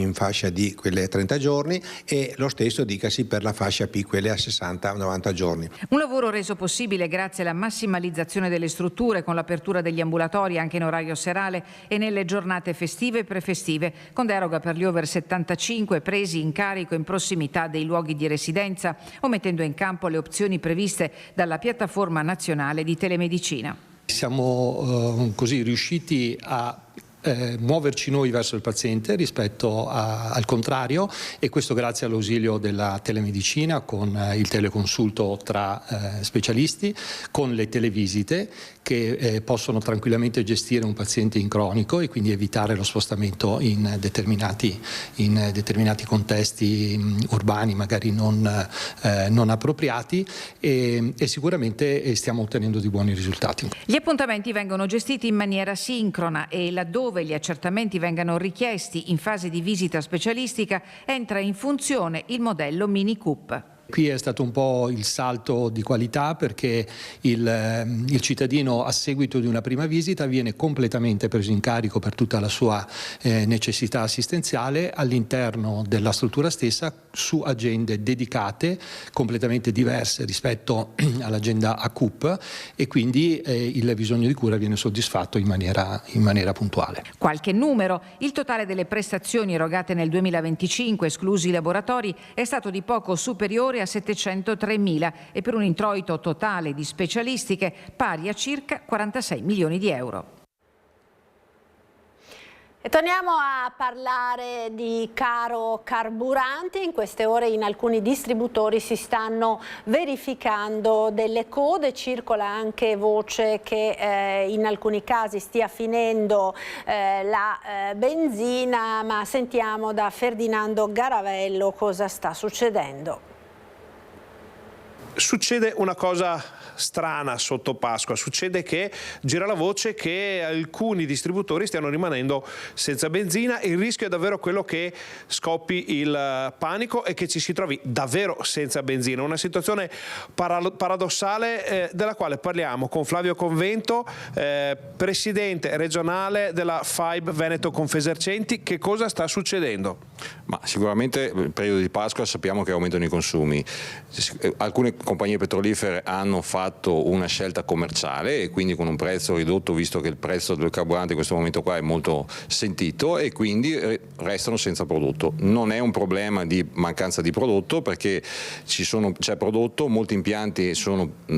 in fascia D, quelle a 30 giorni, e lo stesso dicasi per la fascia P, quelle a 60-90 giorni. Un lavoro reso possibile grazie alla massimalizzazione delle strutture con l'apertura degli ambulatori anche in orario serale e nelle giornate festive e prefestive, con deroga per gli over 75 presi in carico in prossimità dei luoghi di residenza o mettendo in campo le opzioni previste dalla piattaforma nazionale di telemedicina. Siamo così riusciti a muoverci noi verso il paziente rispetto al contrario, e questo grazie all'ausilio della telemedicina con il teleconsulto tra specialisti, con le televisite che possono tranquillamente gestire un paziente in cronico e quindi evitare lo spostamento in determinati contesti urbani magari non appropriati, e sicuramente stiamo ottenendo dei buoni risultati. Gli appuntamenti vengono gestiti in maniera sincrona e laddove gli accertamenti vengano richiesti in fase di visita specialistica entra in funzione il modello Mini Coop. Qui è stato un po' il salto di qualità, perché il cittadino a seguito di una prima visita viene completamente preso in carico per tutta la sua necessità assistenziale all'interno della struttura stessa su agende dedicate completamente diverse rispetto all'agenda ACUP, e quindi il bisogno di cura viene soddisfatto in maniera puntuale. Qualche numero: il totale delle prestazioni erogate nel 2025, esclusi i laboratori, è stato di poco superiore a 703.000 e per un introito totale di specialistiche pari a circa 46 milioni di euro. E torniamo a parlare di caro carburanti. In queste ore in alcuni distributori si stanno verificando delle code, circola anche voce che in alcuni casi stia finendo la benzina, ma sentiamo da Ferdinando Garavello cosa sta succedendo. Succede una cosa strana sotto Pasqua, succede che gira la voce che alcuni distributori stiano rimanendo senza benzina. Il rischio è davvero quello che scoppi il panico e che ci si trovi davvero senza benzina, una situazione paradossale della quale parliamo con Flavio Convento, presidente regionale della FAIB Veneto Confesercenti. Che cosa sta succedendo? Ma sicuramente nel periodo di Pasqua sappiamo che aumentano i consumi. Alcune compagnie petrolifere hanno fatto una scelta commerciale e quindi con un prezzo ridotto, visto che il prezzo del carburante in questo momento qua è molto sentito, e quindi restano senza prodotto. Non è un problema di mancanza di prodotto, perché c'è prodotto, molti impianti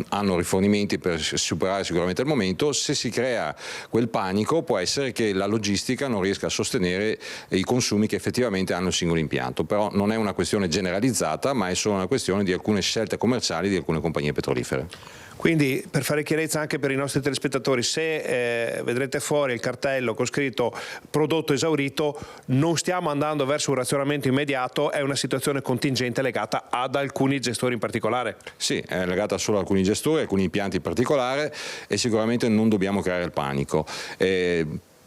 hanno rifornimenti per superare sicuramente il momento. Se si crea quel panico può essere che la logistica non riesca a sostenere i consumi che effettivamente hanno il singolo impianto, però non è una questione generalizzata, ma è solo una questione di alcune scelte commerciali di alcune compagnie petrolifere. Quindi, per fare chiarezza anche per i nostri telespettatori, se vedrete fuori il cartello con scritto prodotto esaurito, non stiamo andando verso un razionamento immediato, è una situazione contingente legata ad alcuni gestori in particolare. Sì, è legata solo ad alcuni gestori, alcuni impianti in particolare, e sicuramente non dobbiamo creare il panico.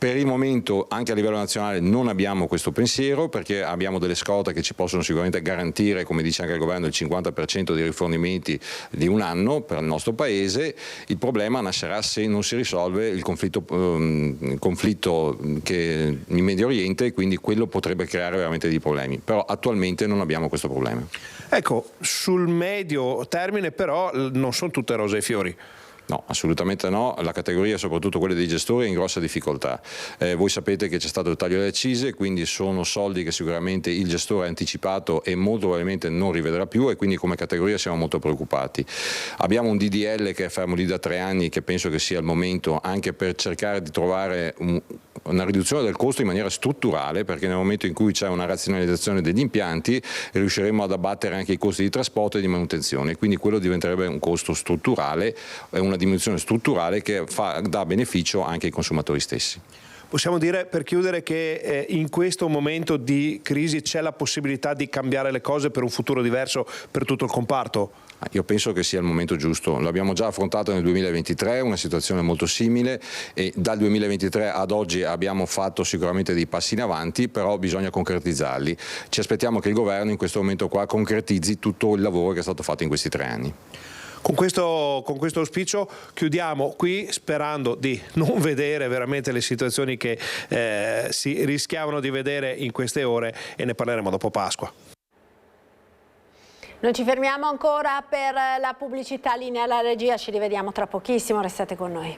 Per il momento anche a livello nazionale non abbiamo questo pensiero, perché abbiamo delle scorte che ci possono sicuramente garantire, come dice anche il governo, il 50% di rifornimenti di un anno per il nostro paese. Il problema nascerà se non si risolve il conflitto che in Medio Oriente, e quindi quello potrebbe creare veramente dei problemi, però attualmente non abbiamo questo problema. Ecco, sul medio termine però non sono tutte rose e fiori. No, assolutamente no, la categoria, soprattutto quella dei gestori, è in grossa difficoltà. Voi sapete che c'è stato il taglio delle accise, quindi sono soldi che sicuramente il gestore ha anticipato e molto probabilmente non rivedrà più, e quindi come categoria siamo molto preoccupati. Abbiamo un DDL che è fermo lì da 3 anni, che penso che sia il momento anche per cercare di trovare una riduzione del costo in maniera strutturale, perché nel momento in cui c'è una razionalizzazione degli impianti riusciremo ad abbattere anche i costi di trasporto e di manutenzione, quindi quello diventerebbe un costo strutturale, una diminuzione strutturale che dà beneficio anche ai consumatori stessi. Possiamo dire, per chiudere, che in questo momento di crisi c'è la possibilità di cambiare le cose per un futuro diverso per tutto il comparto? Io penso che sia il momento giusto, l'abbiamo già affrontato nel 2023, una situazione molto simile, e dal 2023 ad oggi abbiamo fatto sicuramente dei passi in avanti, però bisogna concretizzarli. Ci aspettiamo che il governo in questo momento qua concretizzi tutto il lavoro che è stato fatto in questi 3 anni. Con questo auspicio chiudiamo qui, sperando di non vedere veramente le situazioni che si rischiavano di vedere in queste ore, e ne parleremo dopo Pasqua. Non ci fermiamo ancora per la pubblicità, linea alla regia, ci rivediamo tra pochissimo, restate con noi.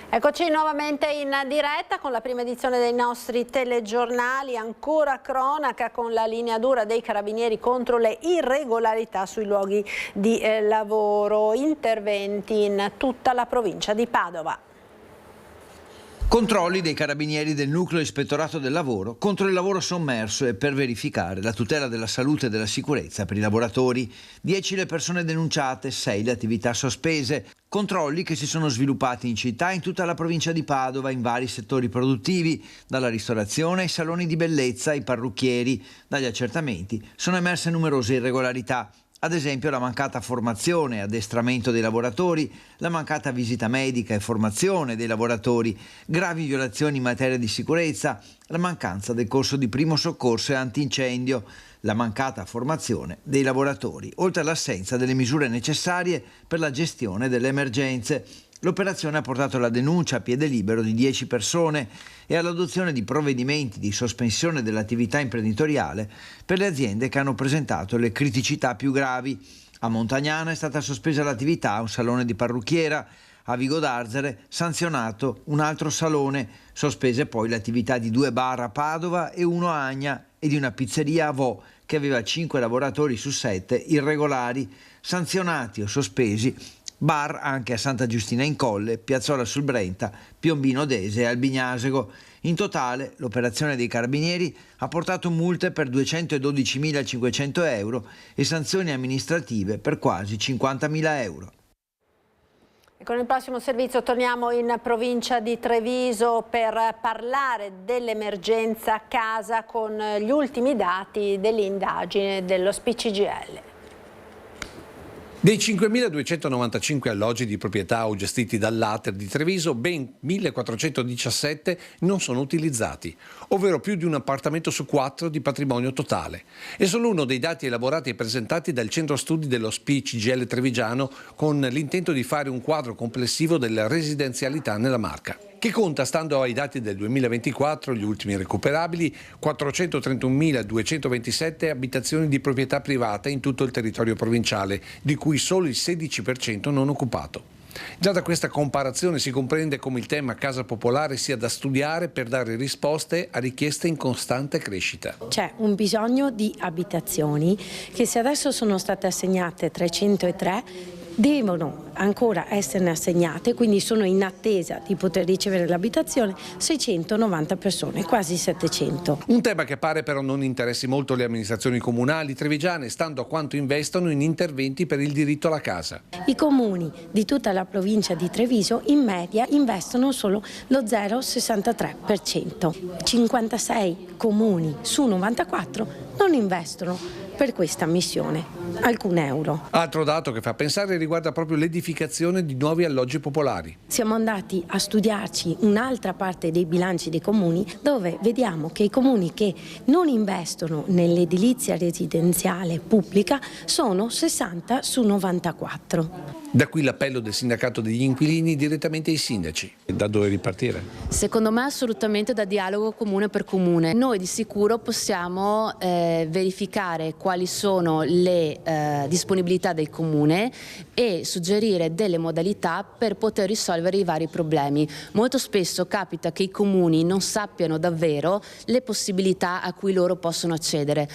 Eccoci nuovamente in diretta con la prima edizione dei nostri telegiornali, ancora cronaca con la linea dura dei carabinieri contro le irregolarità sui luoghi di lavoro, interventi in tutta la provincia di Padova. Controlli dei carabinieri del nucleo ispettorato del lavoro contro il lavoro sommerso e per verificare la tutela della salute e della sicurezza per i lavoratori. 10 le persone denunciate, 6 le attività sospese. Controlli che si sono sviluppati in città e in tutta la provincia di Padova in vari settori produttivi, dalla ristorazione ai saloni di bellezza ai parrucchieri. Dagli accertamenti sono emerse numerose irregolarità. Ad esempio la mancata formazione e addestramento dei lavoratori, la mancata visita medica e formazione dei lavoratori, gravi violazioni in materia di sicurezza, la mancanza del corso di primo soccorso e antincendio, la mancata formazione dei lavoratori, oltre all'assenza delle misure necessarie per la gestione delle emergenze. L'operazione ha portato alla denuncia a piede libero di 10 persone e all'adozione di provvedimenti di sospensione dell'attività imprenditoriale per le aziende che hanno presentato le criticità più gravi. A Montagnana è stata sospesa l'attività a un salone di parrucchiera, a Vigo d'Arzere sanzionato un altro salone, sospese poi l'attività di 2 bar a Padova e 1 a Agna e di una pizzeria a Vo che aveva 5 lavoratori su 7 irregolari, sanzionati o sospesi bar anche a Santa Giustina in Colle, Piazzola sul Brenta, Piombino Dese e Albignasego. In totale l'operazione dei carabinieri ha portato multe per 212.500 euro e sanzioni amministrative per quasi 50.000 euro. E con il prossimo servizio torniamo in provincia di Treviso per parlare dell'emergenza casa con gli ultimi dati dell'indagine dello SPCGL. Dei 5.295 alloggi di proprietà o gestiti dall'Ater di Treviso, ben 1.417 non sono utilizzati, ovvero più di un appartamento su 4 di patrimonio totale. È solo uno dei dati elaborati e presentati dal centro studi dello SPCGL trevigiano con l'intento di fare un quadro complessivo della residenzialità nella Marca, che conta, stando ai dati del 2024, gli ultimi recuperabili, 431.227 abitazioni di proprietà privata in tutto il territorio provinciale, di cui solo il 16% non occupato. Già da questa comparazione si comprende come il tema casa popolare sia da studiare per dare risposte a richieste in costante crescita. C'è un bisogno di abitazioni che, se adesso sono state assegnate 303, devono ancora esserne assegnate, quindi sono in attesa di poter ricevere l'abitazione 690 persone, quasi 700. Un tema che pare però non interessi molto le amministrazioni comunali trevigiane, stando a quanto investono in interventi per il diritto alla casa. I comuni di tutta la provincia di Treviso in media investono solo lo 0,63%. 56 comuni su 94 non investono per questa missione alcun euro. Altro dato che fa pensare riguarda proprio l'edificazione di nuovi alloggi popolari. Siamo andati a studiarci un'altra parte dei bilanci dei comuni, dove vediamo che i comuni che non investono nell'edilizia residenziale pubblica sono 60 su 94. Da qui l'appello del sindacato degli inquilini direttamente ai sindaci. Da dove ripartire? Secondo me assolutamente da dialogo comune per comune. Noi di sicuro possiamo verificare quali sono le disponibilità del comune e suggerire delle modalità per poter risolvere i vari problemi. Molto spesso capita che i comuni non sappiano davvero le possibilità a cui loro possono accedere.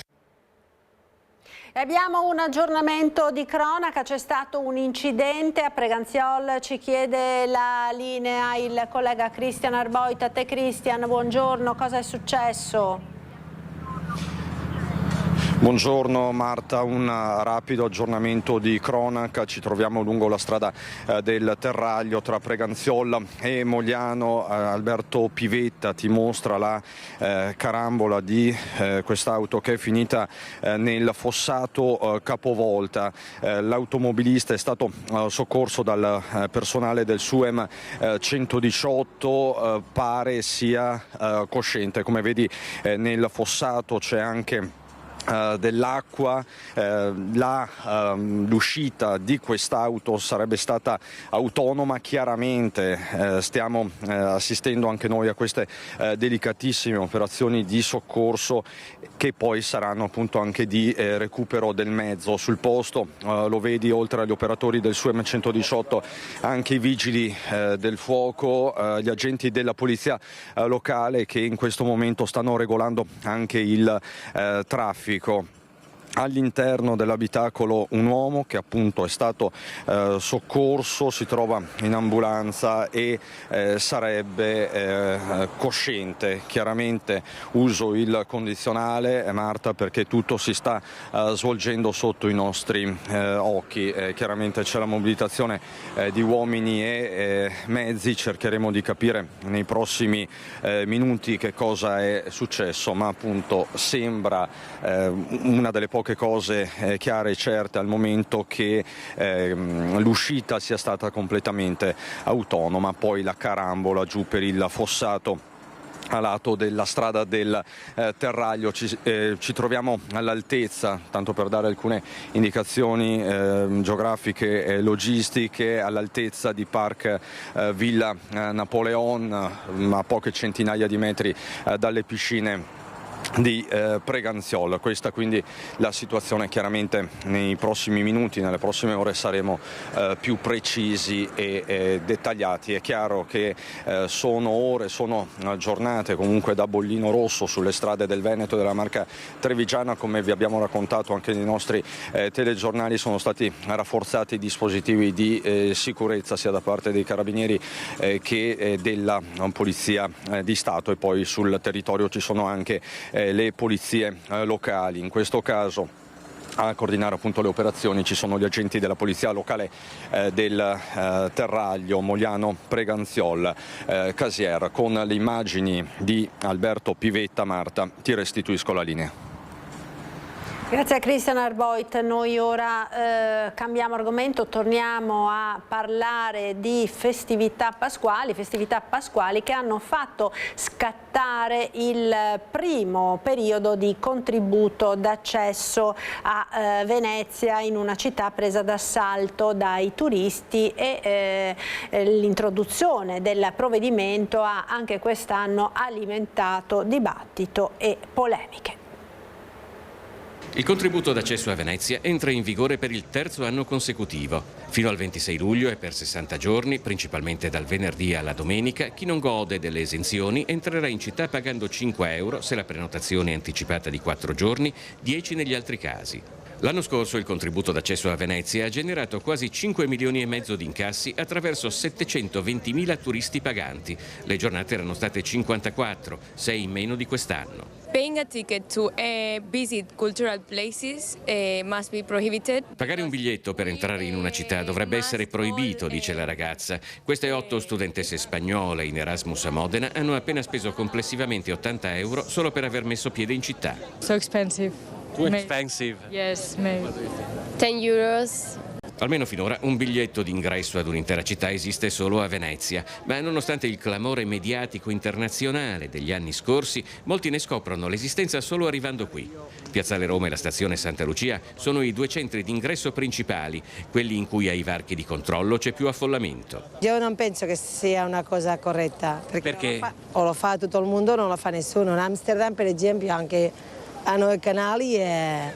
Abbiamo un aggiornamento di cronaca, c'è stato un incidente a Preganziol, ci chiede la linea il collega Cristian Arboita. A te Cristian, buongiorno, cosa è successo? Buongiorno Marta, un rapido aggiornamento di cronaca. Ci troviamo lungo la strada del Terraglio tra Preganziol e Mogliano. Alberto Pivetta ti mostra la carambola di quest'auto che è finita nel fossato capovolta. L'automobilista è stato soccorso dal personale del SUEM 118, pare sia cosciente. Come vedi nel fossato c'è anche dell'acqua, l'uscita di quest'auto sarebbe stata autonoma. Chiaramente stiamo assistendo anche noi a queste delicatissime operazioni di soccorso che poi saranno appunto anche di recupero del mezzo. Sul posto lo vedi, oltre agli operatori del SUEM 118 anche i vigili del fuoco, gli agenti della polizia locale che in questo momento stanno regolando anche il traffico. All'interno dell'abitacolo un uomo che appunto è stato soccorso, si trova in ambulanza e sarebbe cosciente. Chiaramente uso il condizionale, Marta, perché tutto si sta svolgendo sotto i nostri occhi. Chiaramente c'è la mobilitazione di uomini e mezzi, cercheremo di capire nei prossimi minuti che cosa è successo, ma appunto sembra una delle poche cose chiare e certe al momento che l'uscita sia stata completamente autonoma. Poi la carambola giù per il fossato a lato della strada del Terraglio. Ci troviamo all'altezza, tanto per dare alcune indicazioni geografiche e logistiche, all'altezza di Park Villa Napoleon, a poche centinaia di metri dalle piscine di Preganziol. Questa quindi la situazione. Chiaramente nei prossimi minuti, nelle prossime ore saremo più precisi e dettagliati. È chiaro che sono ore, sono giornate comunque da bollino rosso sulle strade del Veneto e della Marca trevigiana. Come vi abbiamo raccontato anche nei nostri telegiornali, sono stati rafforzati i dispositivi di sicurezza sia da parte dei carabinieri che della Polizia di Stato, e poi sul territorio ci sono anche le polizie locali. In questo caso a coordinare appunto le operazioni ci sono gli agenti della polizia locale del Terraglio, Mogliano, Preganziol, Casier. Con le immagini di Alberto Pivetta, Marta, ti restituisco la linea. Grazie a Christian Arboit. Noi ora cambiamo argomento, torniamo a parlare di festività pasquali che hanno fatto scattare il primo periodo di contributo d'accesso a Venezia, in una città presa d'assalto dai turisti, e l'introduzione del provvedimento ha anche quest'anno alimentato dibattito e polemiche. Il contributo d'accesso a Venezia entra in vigore per il terzo anno consecutivo. Fino al 26 luglio e per 60 giorni, principalmente dal venerdì alla domenica, chi non gode delle esenzioni entrerà in città pagando 5 euro se la prenotazione è anticipata di 4 giorni, 10 negli altri casi. L'anno scorso il contributo d'accesso a Venezia ha generato quasi 5 milioni e mezzo di incassi attraverso 720.000 turisti paganti. Le giornate erano state 54, 6 in meno di quest'anno. Paying a ticket to visit cultural places must be prohibited. Pagare un biglietto per entrare in una città dovrebbe essere proibito, dice la ragazza. Queste 8 studentesse spagnole in Erasmus a Modena hanno appena speso complessivamente 80 euro solo per aver messo piede in città. So expensive. Too expensive? Yes, maybe. 10 euros. Almeno finora un biglietto d'ingresso ad un'intera città esiste solo a Venezia, ma nonostante il clamore mediatico internazionale degli anni scorsi, molti ne scoprono l'esistenza solo arrivando qui. Piazzale Roma e la stazione Santa Lucia sono i 2 centri d'ingresso principali, quelli in cui ai varchi di controllo c'è più affollamento. Io non penso che sia una cosa corretta, perché o lo fa tutto il mondo o non lo fa nessuno. In Amsterdam, per esempio, anche hanno i canali e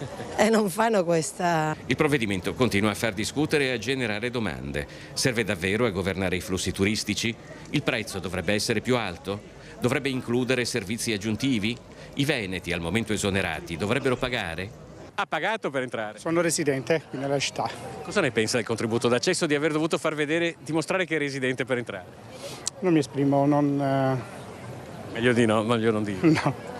non fanno questa. Il provvedimento continua a far discutere e a generare domande. Serve davvero a governare i flussi turistici? Il prezzo dovrebbe essere più alto? Dovrebbe includere servizi aggiuntivi? I veneti, al momento esonerati, dovrebbero pagare? Ha pagato per entrare? Sono residente qui nella città. Cosa ne pensa del contributo d'accesso, di aver dovuto far vedere, dimostrare che è residente per entrare? Non mi esprimo, non... Meglio di no, meglio non dire. No.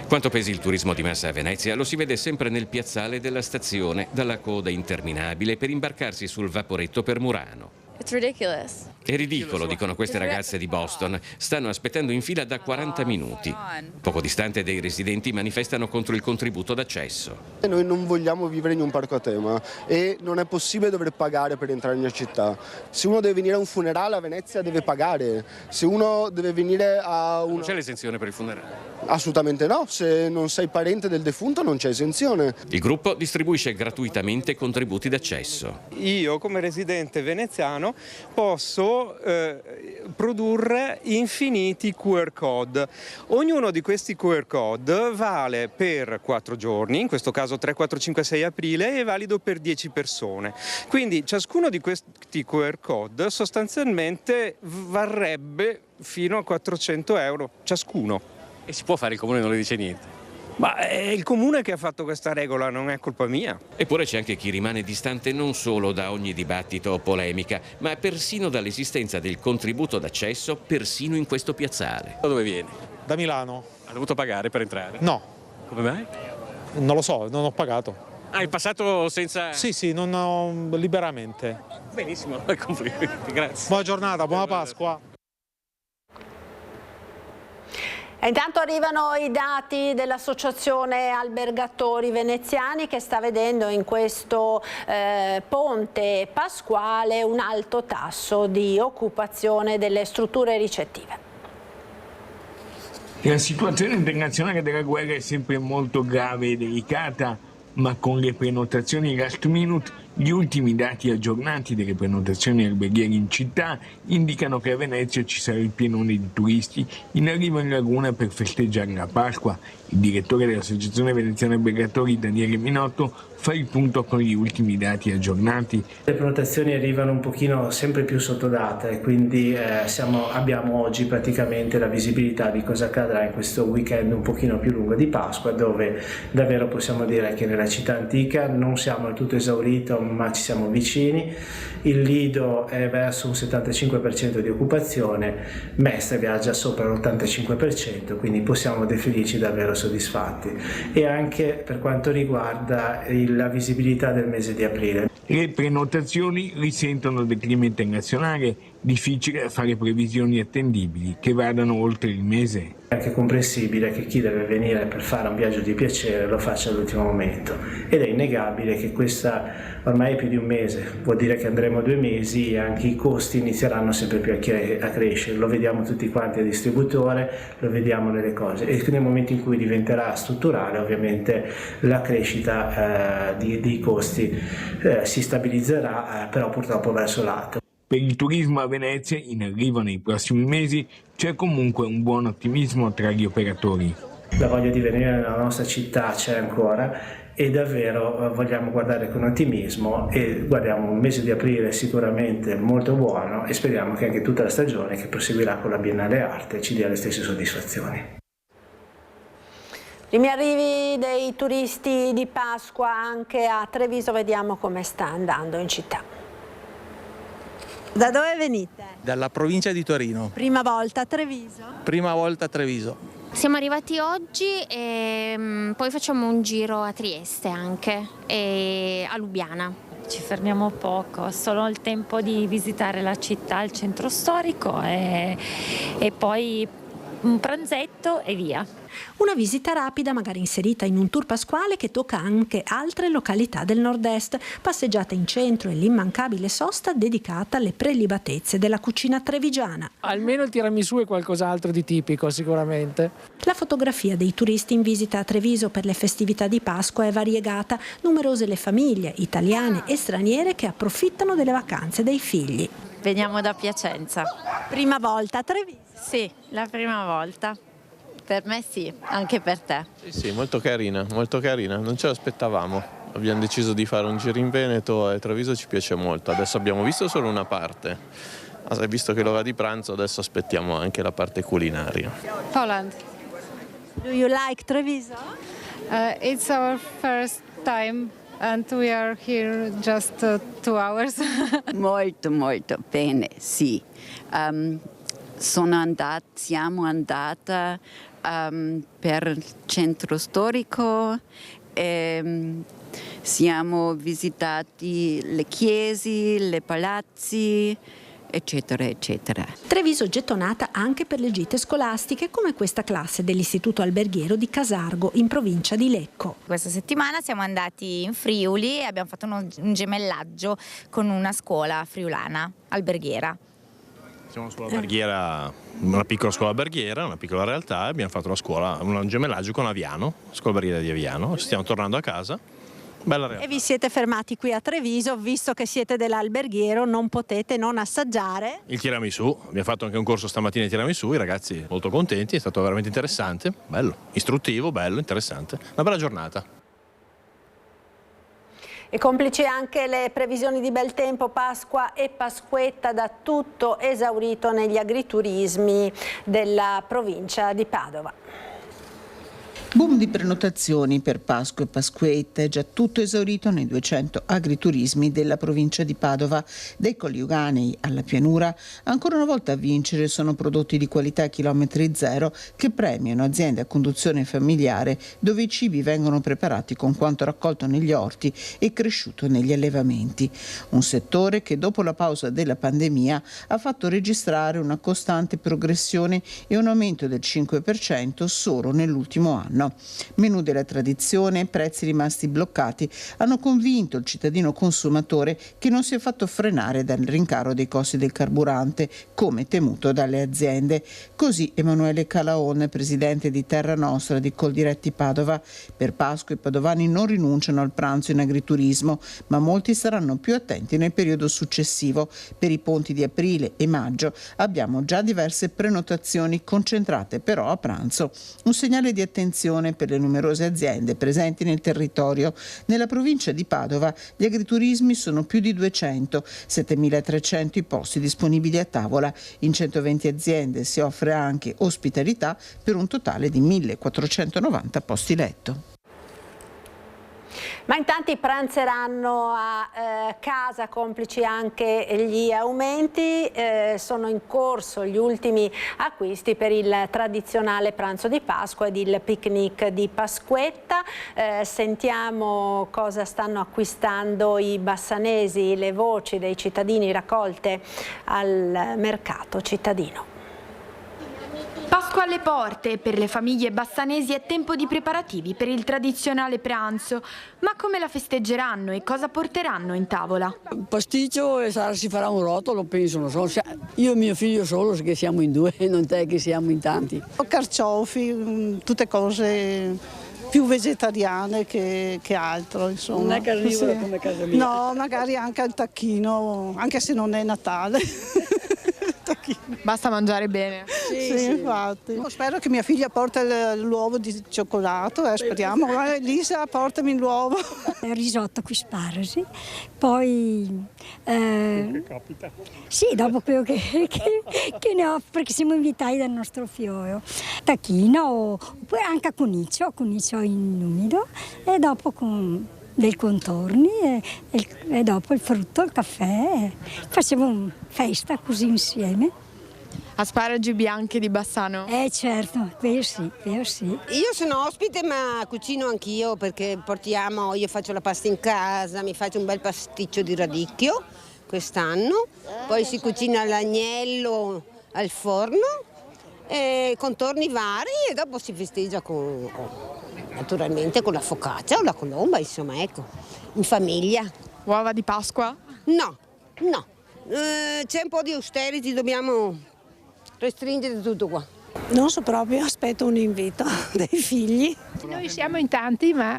Quanto pesi il turismo di massa a Venezia lo si vede sempre nel piazzale della stazione, dalla coda interminabile per imbarcarsi sul vaporetto per Murano. It's ridiculous. È ridicolo, dicono queste ragazze di Boston. Stanno aspettando in fila da 40 minuti. Poco distante dei residenti manifestano contro il contributo d'accesso. Noi non vogliamo vivere in un parco a tema e non è possibile dover pagare per entrare in una città. Se uno deve venire a un funerale a Venezia deve pagare. Se uno deve venire a un... Non c'è l'esenzione per il funerale? Assolutamente no. Se non sei parente del defunto non c'è esenzione. Il gruppo distribuisce gratuitamente contributi d'accesso. Io come residente veneziano posso produrre infiniti QR code. Ognuno di questi QR code vale per 4 giorni, in questo caso 3, 4, 5, 6 aprile, e è valido per 10 persone. Quindi ciascuno di questi QR code sostanzialmente varrebbe fino a 400 euro ciascuno. E si può fare, il comune non le dice niente? Ma è il comune che ha fatto questa regola, non è colpa mia. Eppure c'è anche chi rimane distante non solo da ogni dibattito o polemica, ma persino dall'esistenza del contributo d'accesso persino in questo piazzale. Da dove viene? Da Milano. Ha dovuto pagare per entrare? No. Come mai? Non lo so, non ho pagato. Ah, è passato senza... Sì, non ho... liberamente. Benissimo, complimenti, grazie. Buona giornata, buona Pasqua. E intanto arrivano i dati dell'Associazione Albergatori Veneziani, che sta vedendo in questo ponte pasquale un alto tasso di occupazione delle strutture ricettive. La situazione internazionale della guerra è sempre molto grave e delicata, ma con le prenotazioni last minute Gli ultimi dati aggiornati delle prenotazioni alberghiere in città indicano che a Venezia ci sarà il pienone di turisti in arrivo in laguna per festeggiare la Pasqua. Il direttore dell'Associazione Veneziana Albergatori, Daniele Minotto, fa il punto con gli ultimi dati aggiornati. Le prenotazioni arrivano un pochino sempre più sottodata e quindi abbiamo oggi praticamente la visibilità di cosa accadrà in questo weekend un pochino più lungo di Pasqua, dove davvero possiamo dire che nella città antica non siamo del tutto esaurito, ma ci siamo vicini. Il Lido è verso un 75% di occupazione, Mestre viaggia sopra l'85%, quindi possiamo definirci davvero soddisfatti. E anche per quanto riguarda la visibilità del mese di aprile. Le prenotazioni risentono del clima internazionale, difficile fare previsioni attendibili che vadano oltre il mese. È anche comprensibile che chi deve venire per fare un viaggio di piacere lo faccia all'ultimo momento, ed è innegabile che questa ormai è più di un mese, vuol dire che andremo 2 mesi e anche i costi inizieranno sempre più a crescere, lo vediamo tutti quanti al distributore, lo vediamo nelle cose, e nel momento in cui diventerà strutturale ovviamente la crescita dei costi si stabilizzerà, però purtroppo verso l'alto. Per il turismo a Venezia, in arrivo nei prossimi mesi, c'è comunque un buon ottimismo tra gli operatori. La voglia di venire nella nostra città c'è ancora e davvero vogliamo guardare con ottimismo e guardiamo un mese di aprile sicuramente molto buono e speriamo che anche tutta la stagione che proseguirà con la Biennale Arte ci dia le stesse soddisfazioni. Primi arrivi dei turisti di Pasqua anche a Treviso, vediamo come sta andando in città. Da dove venite? Dalla provincia di Torino. Prima volta a Treviso? Prima volta a Treviso. Siamo arrivati oggi e poi facciamo un giro a Trieste anche e a Lubiana. Ci fermiamo poco, solo il tempo di visitare la città, il centro storico e poi un pranzetto e via. Una visita rapida, magari inserita in un tour pasquale che tocca anche altre località del nord-est, passeggiata in centro e l'immancabile sosta dedicata alle prelibatezze della cucina trevigiana. Almeno il tiramisù è qualcos'altro di tipico sicuramente. La fotografia dei turisti in visita a Treviso per le festività di Pasqua è variegata, numerose le famiglie italiane e straniere che approfittano delle vacanze dei figli. Veniamo da Piacenza. Prima volta a Treviso? Sì, la prima volta. Per me sì, anche per te. Sì, molto carina, non ce l'aspettavamo. Abbiamo deciso di fare un giro in Veneto e Treviso ci piace molto. Adesso abbiamo visto solo una parte, visto che è l'ora di pranzo adesso aspettiamo anche la parte culinaria. Poland. Do you like Treviso? It's our first time and we are here just 2 hours. Molto bene, sì. Siamo andata per il centro storico, siamo visitati le chiese, le palazzi, eccetera, eccetera. Treviso gettonata anche per le gite scolastiche come questa classe dell'Istituto Alberghiero di Casargo in provincia di Lecco. Questa settimana siamo andati in Friuli e abbiamo fatto un gemellaggio con una scuola friulana alberghiera. Siamo una scuola alberghiera, una piccola scuola alberghiera, una piccola realtà, abbiamo fatto un gemellaggio con Aviano, scuola alberghiera di Aviano, stiamo tornando a casa, bella realtà. E vi siete fermati qui a Treviso, visto che siete dell'alberghiero non potete non assaggiare Il tiramisù, abbiamo fatto anche un corso stamattina di tiramisù, i ragazzi molto contenti, è stato veramente interessante, bello, istruttivo, bello, interessante, una bella giornata. E complici anche le previsioni di bel tempo, Pasqua e Pasquetta, da tutto esaurito negli agriturismi della provincia di Padova. Boom di prenotazioni per Pasqua e Pasquetta, è già tutto esaurito nei 200 agriturismi della provincia di Padova. Dai Colli Euganei alla pianura, ancora una volta a vincere sono prodotti di qualità a chilometri zero che premiano aziende a conduzione familiare dove i cibi vengono preparati con quanto raccolto negli orti e cresciuto negli allevamenti. Un settore che dopo la pausa della pandemia ha fatto registrare una costante progressione e un aumento del 5% solo nell'ultimo anno. anno. Menù della tradizione, prezzi rimasti bloccati, hanno convinto il cittadino consumatore che non si è fatto frenare dal rincaro dei costi del carburante, come temuto dalle aziende. Così Emanuele Calaon, presidente di Terra Nostra di Coldiretti Padova. Per Pasqua i padovani non rinunciano al pranzo in agriturismo, ma molti saranno più attenti nel periodo successivo. Per i ponti di aprile e maggio abbiamo già diverse prenotazioni concentrate però a pranzo. Un segnale di attenzione per le numerose aziende presenti nel territorio. Nella provincia di Padova gli agriturismi sono più di 200, 7.300 i posti disponibili a tavola. In 120 aziende si offre anche ospitalità per un totale di 1.490 posti letto. Ma in tanti pranzeranno a casa, complici anche gli aumenti. Sono in corso gli ultimi acquisti per il tradizionale pranzo di Pasqua ed il picnic di Pasquetta. Sentiamo cosa stanno acquistando i bassanesi, le voci dei cittadini raccolte al mercato cittadino. Pasqua alle porte, per le famiglie bassanesi è tempo di preparativi per il tradizionale pranzo. Ma come la festeggeranno e cosa porteranno in tavola? Pasticcio e si farà un rotolo, penso, non so. Io e mio figlio solo, che siamo in due, non è che siamo in tanti. Carciofi, tutte cose più vegetariane che altro, insomma. Non è carnivora come casa mia. No, magari anche al tacchino, anche se non è Natale. Basta mangiare bene. Sì, infatti. Spero che mia figlia porti l'uovo di cioccolato, speriamo. Elisa, portami l'uovo. Risotto con sparagi, poi capita. sì, dopo quello che ne ho, perché siamo invitati dal nostro figlio. Tacchino, oppure anche a cuniccio in umido, e dopo con dei contorni e dopo il frutto, il caffè. Facevo festa così insieme. Asparagi bianchi di Bassano? Certo, vero sì. Io sono ospite ma cucino anch'io perché io faccio la pasta in casa, mi faccio un bel pasticcio di radicchio quest'anno, poi si cucina l'agnello al forno, contorni vari e dopo si festeggia naturalmente con la focaccia o la colomba, insomma, ecco, in famiglia. Uova di Pasqua? No, c'è un po' di austerity, dobbiamo restringere tutto qua. Non so proprio, aspetto un invito dei figli. Noi siamo in tanti, ma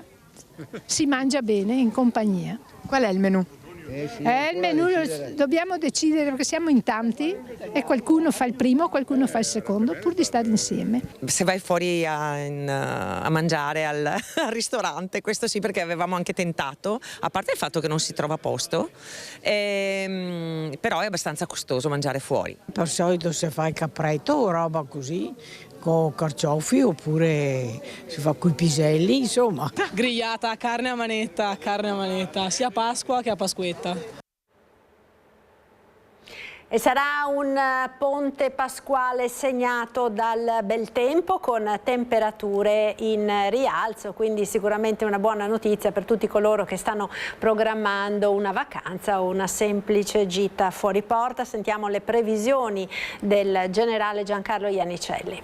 si mangia bene in compagnia. Qual è il menù? Il menù dobbiamo decidere perché siamo in tanti e qualcuno fa il primo, qualcuno fa il secondo, pur di stare insieme. Se vai fuori a mangiare al ristorante, questo sì, perché avevamo anche tentato, a parte il fatto che non si trova posto, però è abbastanza costoso mangiare fuori. Per solito si fa il capretto o roba così, con carciofi, oppure si fa coi piselli, insomma. Grigliata, carne a manetta, sia a Pasqua che a Pasquetta. E sarà un ponte pasquale segnato dal bel tempo con temperature in rialzo, quindi sicuramente una buona notizia per tutti coloro che stanno programmando una vacanza o una semplice gita fuori porta. Sentiamo le previsioni del generale Giancarlo Iannicelli.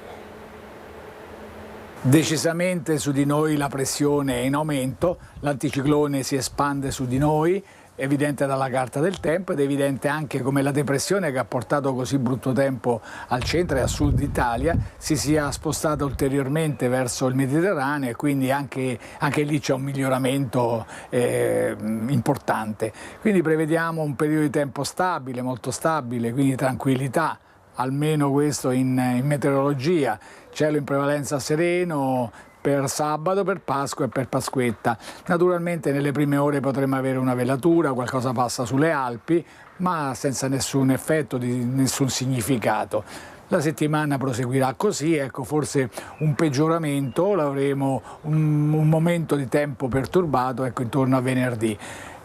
Decisamente su di noi la pressione è in aumento, l'anticiclone si espande su di noi, evidente dalla carta del tempo ed è evidente anche come la depressione che ha portato così brutto tempo al centro e a sud Italia si sia spostata ulteriormente verso il Mediterraneo e quindi anche lì c'è un miglioramento importante. Quindi prevediamo un periodo di tempo stabile, molto stabile, quindi tranquillità, almeno questo in meteorologia, cielo in prevalenza sereno per sabato, per Pasqua e per Pasquetta. Naturalmente nelle prime ore potremo avere una velatura, qualcosa passa sulle Alpi, ma senza nessun effetto, nessun significato. La settimana proseguirà così, ecco, forse un peggioramento, l'avremo un momento di tempo perturbato, ecco, intorno a venerdì.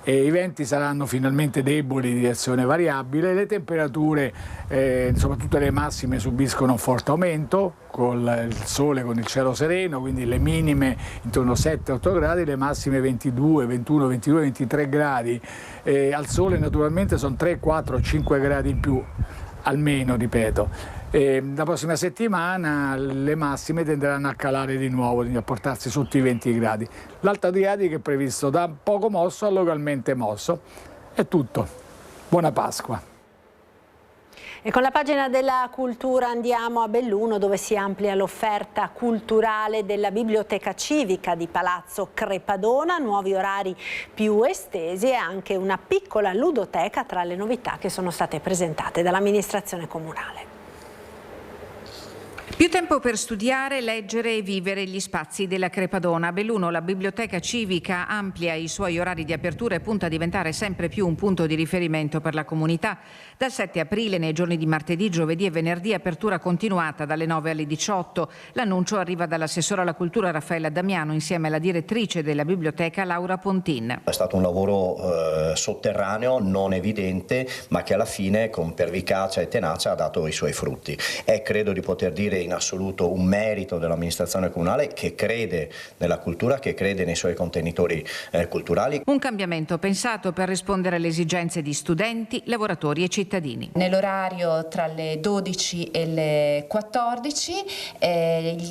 I venti saranno finalmente deboli di direzione variabile, le temperature, soprattutto le massime, subiscono un forte aumento, con il sole, con il cielo sereno, quindi le minime intorno a 7-8 gradi, le massime 22, 21, 22, 23 gradi. Al sole naturalmente sono 3, 4, 5 gradi in più, almeno, ripeto. La prossima settimana le massime tenderanno a calare di nuovo, a portarsi sotto i 20 gradi. L'Alto Adriatico è previsto da poco mosso a localmente mosso. È tutto. Buona Pasqua. E con la pagina della cultura andiamo a Belluno, dove si amplia l'offerta culturale della Biblioteca Civica di Palazzo Crepadona, nuovi orari più estesi e anche una piccola ludoteca tra le novità che sono state presentate dall'amministrazione comunale. Più tempo per studiare, leggere e vivere gli spazi della Crepadona. A Belluno la Biblioteca Civica amplia i suoi orari di apertura e punta a diventare sempre più un punto di riferimento per la comunità. Dal 7 aprile, nei giorni di martedì, giovedì e venerdì, apertura continuata dalle 9 alle 18. L'annuncio arriva dall'assessore alla cultura Raffaella Damiano insieme alla direttrice della biblioteca Laura Pontin. È stato un lavoro sotterraneo, non evidente, ma che alla fine con pervicacia e tenacia ha dato i suoi frutti. È, credo di poter dire in assoluto, un merito dell'amministrazione comunale che crede nella cultura, che crede nei suoi contenitori culturali. Un cambiamento pensato per rispondere alle esigenze di studenti, lavoratori e cittadini. Nell'orario tra le 12 e le 14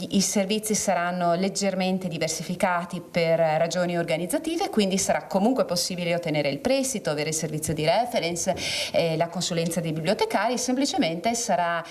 i servizi saranno leggermente diversificati per ragioni organizzative, quindi sarà comunque possibile ottenere il prestito, avere il servizio di reference, la consulenza dei bibliotecari. Semplicemente sarà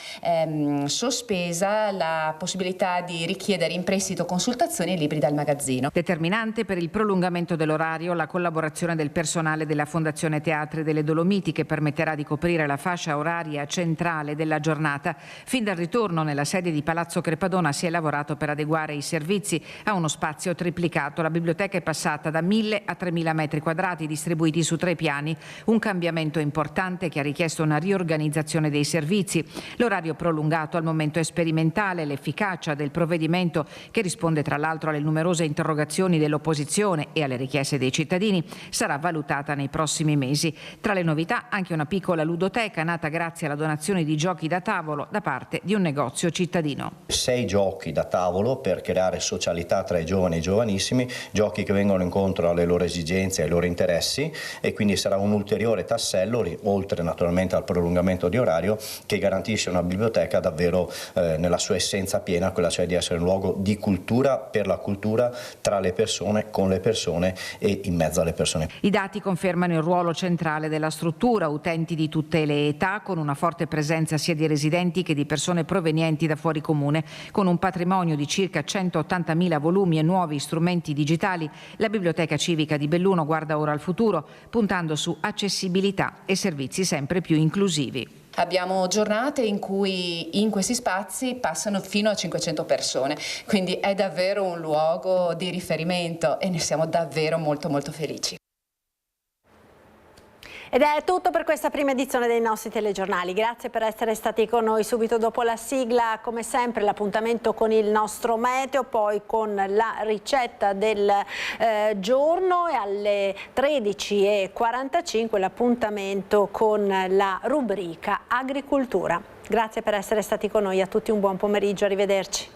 sospesa la possibilità di richiedere in prestito consultazioni e libri dal magazzino. Determinante per il prolungamento dell'orario la collaborazione del personale della Fondazione Teatri delle Dolomiti, che permetterà di coprire la fascia oraria centrale della giornata. Fin dal ritorno nella sede di Palazzo Crepadona si è lavorato per adeguare i servizi a uno spazio triplicato. La biblioteca è passata da 1.000 a 3.000 metri quadrati distribuiti su 3 piani, un cambiamento importante che ha richiesto una riorganizzazione dei servizi. L'orario prolungato al momento è sperimentale. L'efficacia del provvedimento, che risponde tra l'altro alle numerose interrogazioni dell'opposizione e alle richieste dei cittadini, sarà valutata nei prossimi mesi. Tra le novità anche una piccola ludoteca nata grazie alla donazione di giochi da tavolo da parte di un negozio cittadino. 6 giochi da tavolo per creare socialità tra i giovani e i giovanissimi, giochi che vengono incontro alle loro esigenze e ai loro interessi, e quindi sarà un ulteriore tassello, oltre naturalmente al prolungamento di orario, che garantisce una biblioteca davvero nella sua essenza piena, quella cioè di essere un luogo di cultura, per la cultura, tra le persone, con le persone e in mezzo alle persone. I dati confermano il ruolo centrale della struttura, utenti di tutte le età, con una forte presenza sia di residenti che di persone provenienti da fuori comune. Con un patrimonio di circa 180.000 volumi e nuovi strumenti digitali, la Biblioteca Civica di Belluno guarda ora al futuro, puntando su accessibilità e servizi sempre più inclusivi. Abbiamo giornate in cui in questi spazi passano fino a 500 persone, quindi è davvero un luogo di riferimento e ne siamo davvero molto felici. Ed è tutto per questa prima edizione dei nostri telegiornali. Grazie per essere stati con noi. Subito dopo la sigla, come sempre, l'appuntamento con il nostro meteo, poi con la ricetta del giorno, e alle 13:45 l'appuntamento con la rubrica Agricoltura. Grazie per essere stati con noi, a tutti un buon pomeriggio, arrivederci.